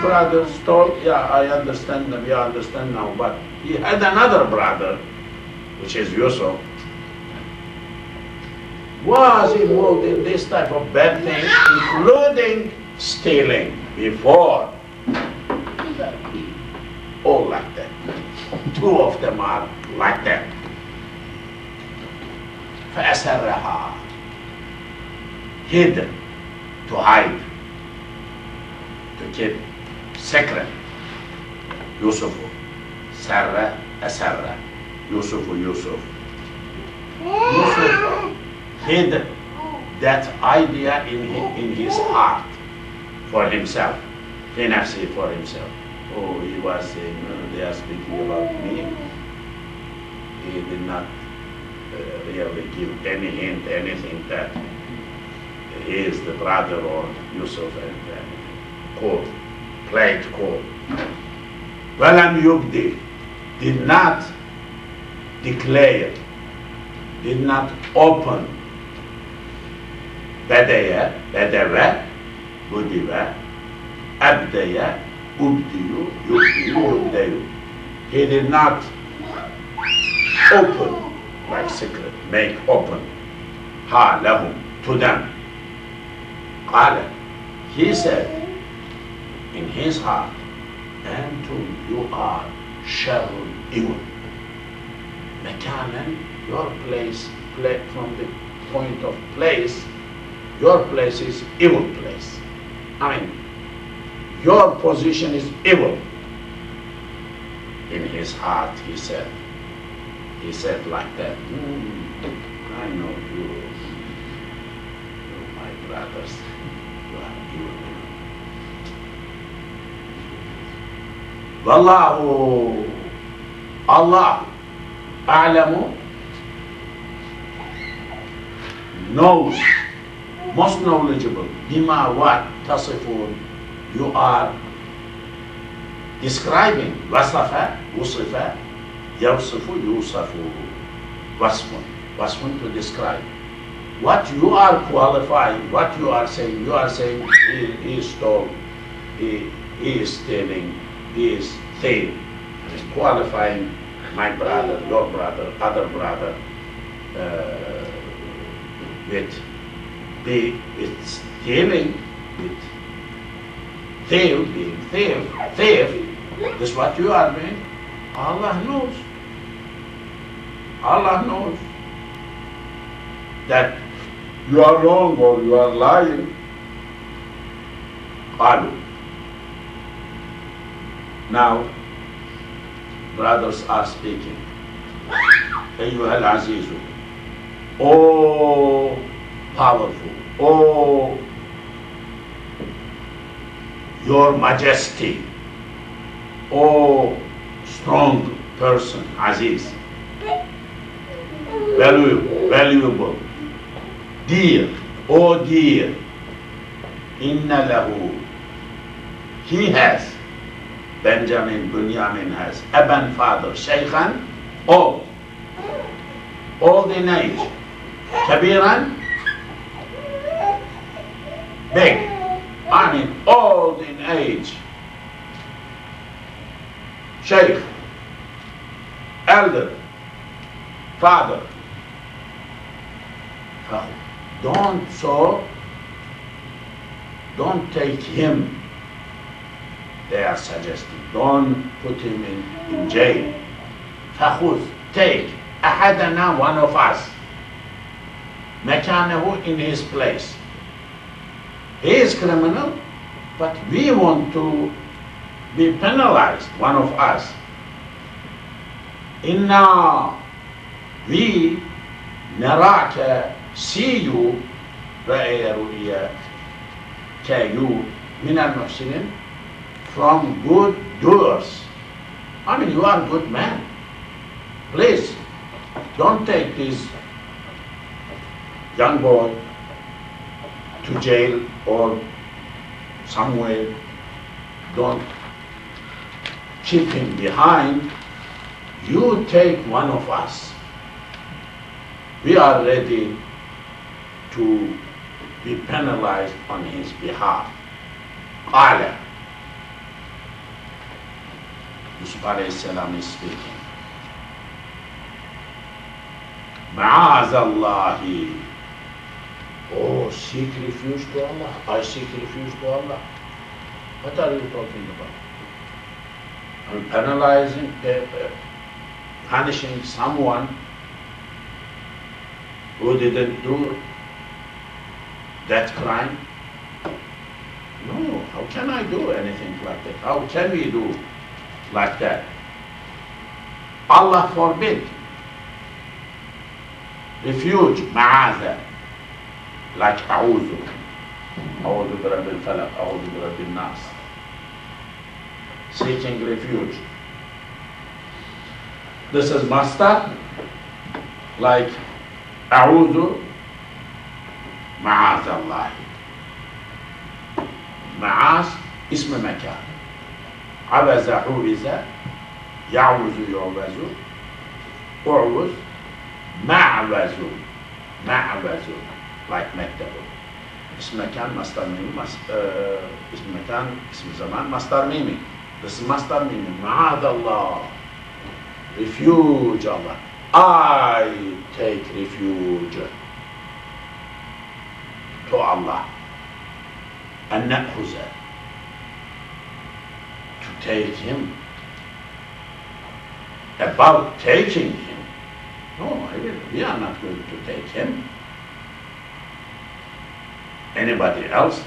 brothers stole, yeah, I understand them, yeah, I understand now, but he had another brother, which is Yusuf, was involved in this type of bad thing, including stealing before. All like that. Two of them are like that. فَأَسَرَّهَا, hid, to hide, to keep secret. Yusuf, Sarra, Asarra, Yusuf. Yusuf hid that idea in his heart for himself, in nafsi, for himself. Oh, he was saying, they are speaking about me. He did not really give any hint, anything that he is the brother or Yusuf, and cool, played cool. Walam yubdi, did not declare, did not open. Bedaya, bedewa, budiwa, abdaya, ubdiyu, yubdayu. He did not open, like secret, make open, ha lahum, to them. Qala, he said in his heart, Antum, you are sharrun, evil. Makanan, your place, from the point of place, your place is evil place. I mean, your position is evil. In his heart, he said like that, I know you, my brothers, you are evil. Wallahu, Allah, a'lamu, knows, most knowledgeable, bima what tasifun, you are describing, wasafa, usifa, yawsifu, yusafu, wasfun to describe. what you are qualifying, what you are saying he is stole, he is stealing, he is thief. Qualifying my brother, your brother, other brother with stealing, with thief, being thief. This is what you are doing. Allah knows. Allah knows that you are wrong or you are lying. قالوا. Now, brothers are speaking. أيها العزيز, oh powerful, oh your majesty, oh strong person, Aziz, valuable, dear, oh dear, inna lahu, he has, Bunyamin has, Aban father, Shaykhan, old in age, Kabiran, big, I mean old in age, Shaykh, elder, father. Don't take him, they are suggesting, don't put him in jail. فَخُذْ, take, أَحَدَنَا, one of us, مَكَانَهُ, in his place. He is criminal, but we want to be penalized, one of us. Inna, we, naraka, see you, ra'ya, you, min al-muhsinin, from good doers. I mean, you are a good man. Please, don't take this young boy to jail or somewhere. Don't keep him behind. You take one of us. We are ready to be penalized on his behalf. قال, Yusuf alayhi salam is speaking. Ma'azallahi. Oh, seek refuge to Allah. I seek refuge to Allah. What are you talking about? I'm penalizing, punishing someone who didn't do that crime? No, how can I do anything like that? How can we do like that? Allah forbid. Refuge, ma'aza, like a'udhu. A'udhu bi rabbil falaq, a'udhu bi rabbil nas. Seeking refuge. This is master, like a'udhu, ma'azallahi. Ma'az, ism makan. Abaza, hu'iza, ya'uzu, yu'bazu, u'uz, ma'abazu, ma'abazu, like maktabu. Ism makan, mastar mimi, ism makan, ism zaman, mastar mimi. This is mastar mimi, ma'adallah. Refuge, Allah. I take refuge to Allah. And na'khuza, to take him. About taking him. No, we are not going to take him. Anybody else?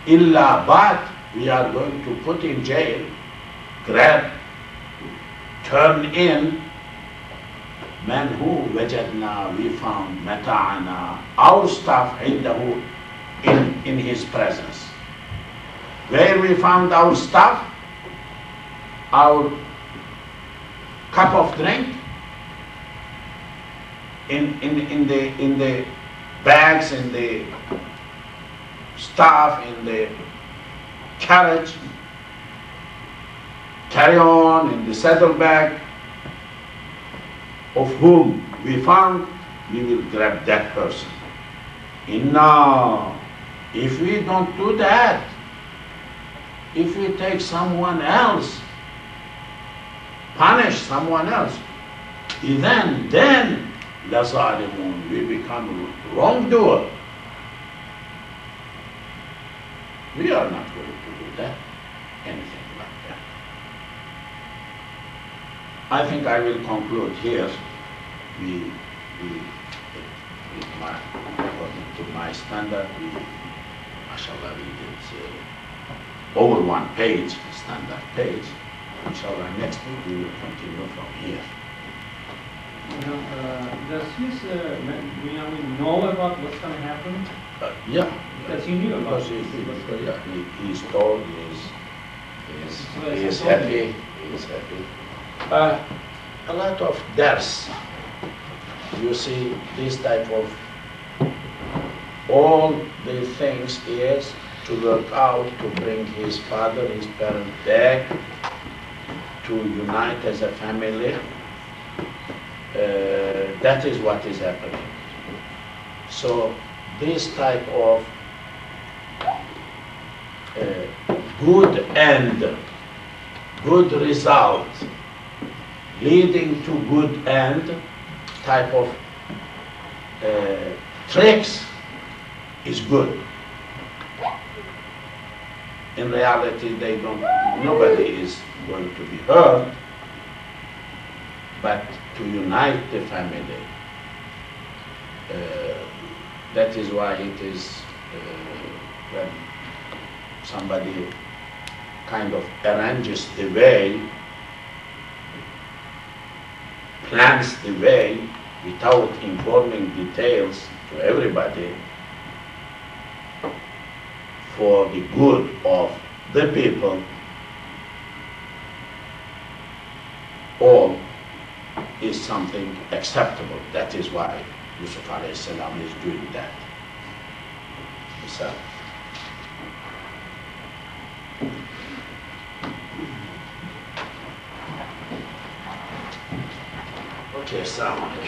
Illa, but we are going to put in jail, grab, turn in, man who wajadna, we found, mata'ana, our stuff indahu, in his presence. Where we found our stuff, our cup of drink, in the bags, in the stuff, in the carriage, carry on, in the saddlebag, of whom we found, we will grab that person. No, if we don't do that, if we take someone else, punish someone else, then لَظَالِمُونَ, we become wrongdoer. We are not going to do that, anything like that. I think I will conclude here. According to my standard, mashallah, we did over 1 page, standard page. Inshallah, next week we will continue from here. Does his Binyamin know about what's going to happen? Yeah. Because he knew about it. He's told, he's happy, a lot of dars. You see, this type of, all the things is to work out, to bring his father, his parent back, to unite as a family. That is what is happening. So this type of good end, good result, leading to good end type of tricks is good. In reality, nobody is going to be hurt, but to unite the family. That is why it is when somebody kind of arranges the way, plans the way without informing details to everybody for the good of the people, all is something acceptable. That is why Yusuf alayhi salam is doing that. So, okay, assalamu alaikum.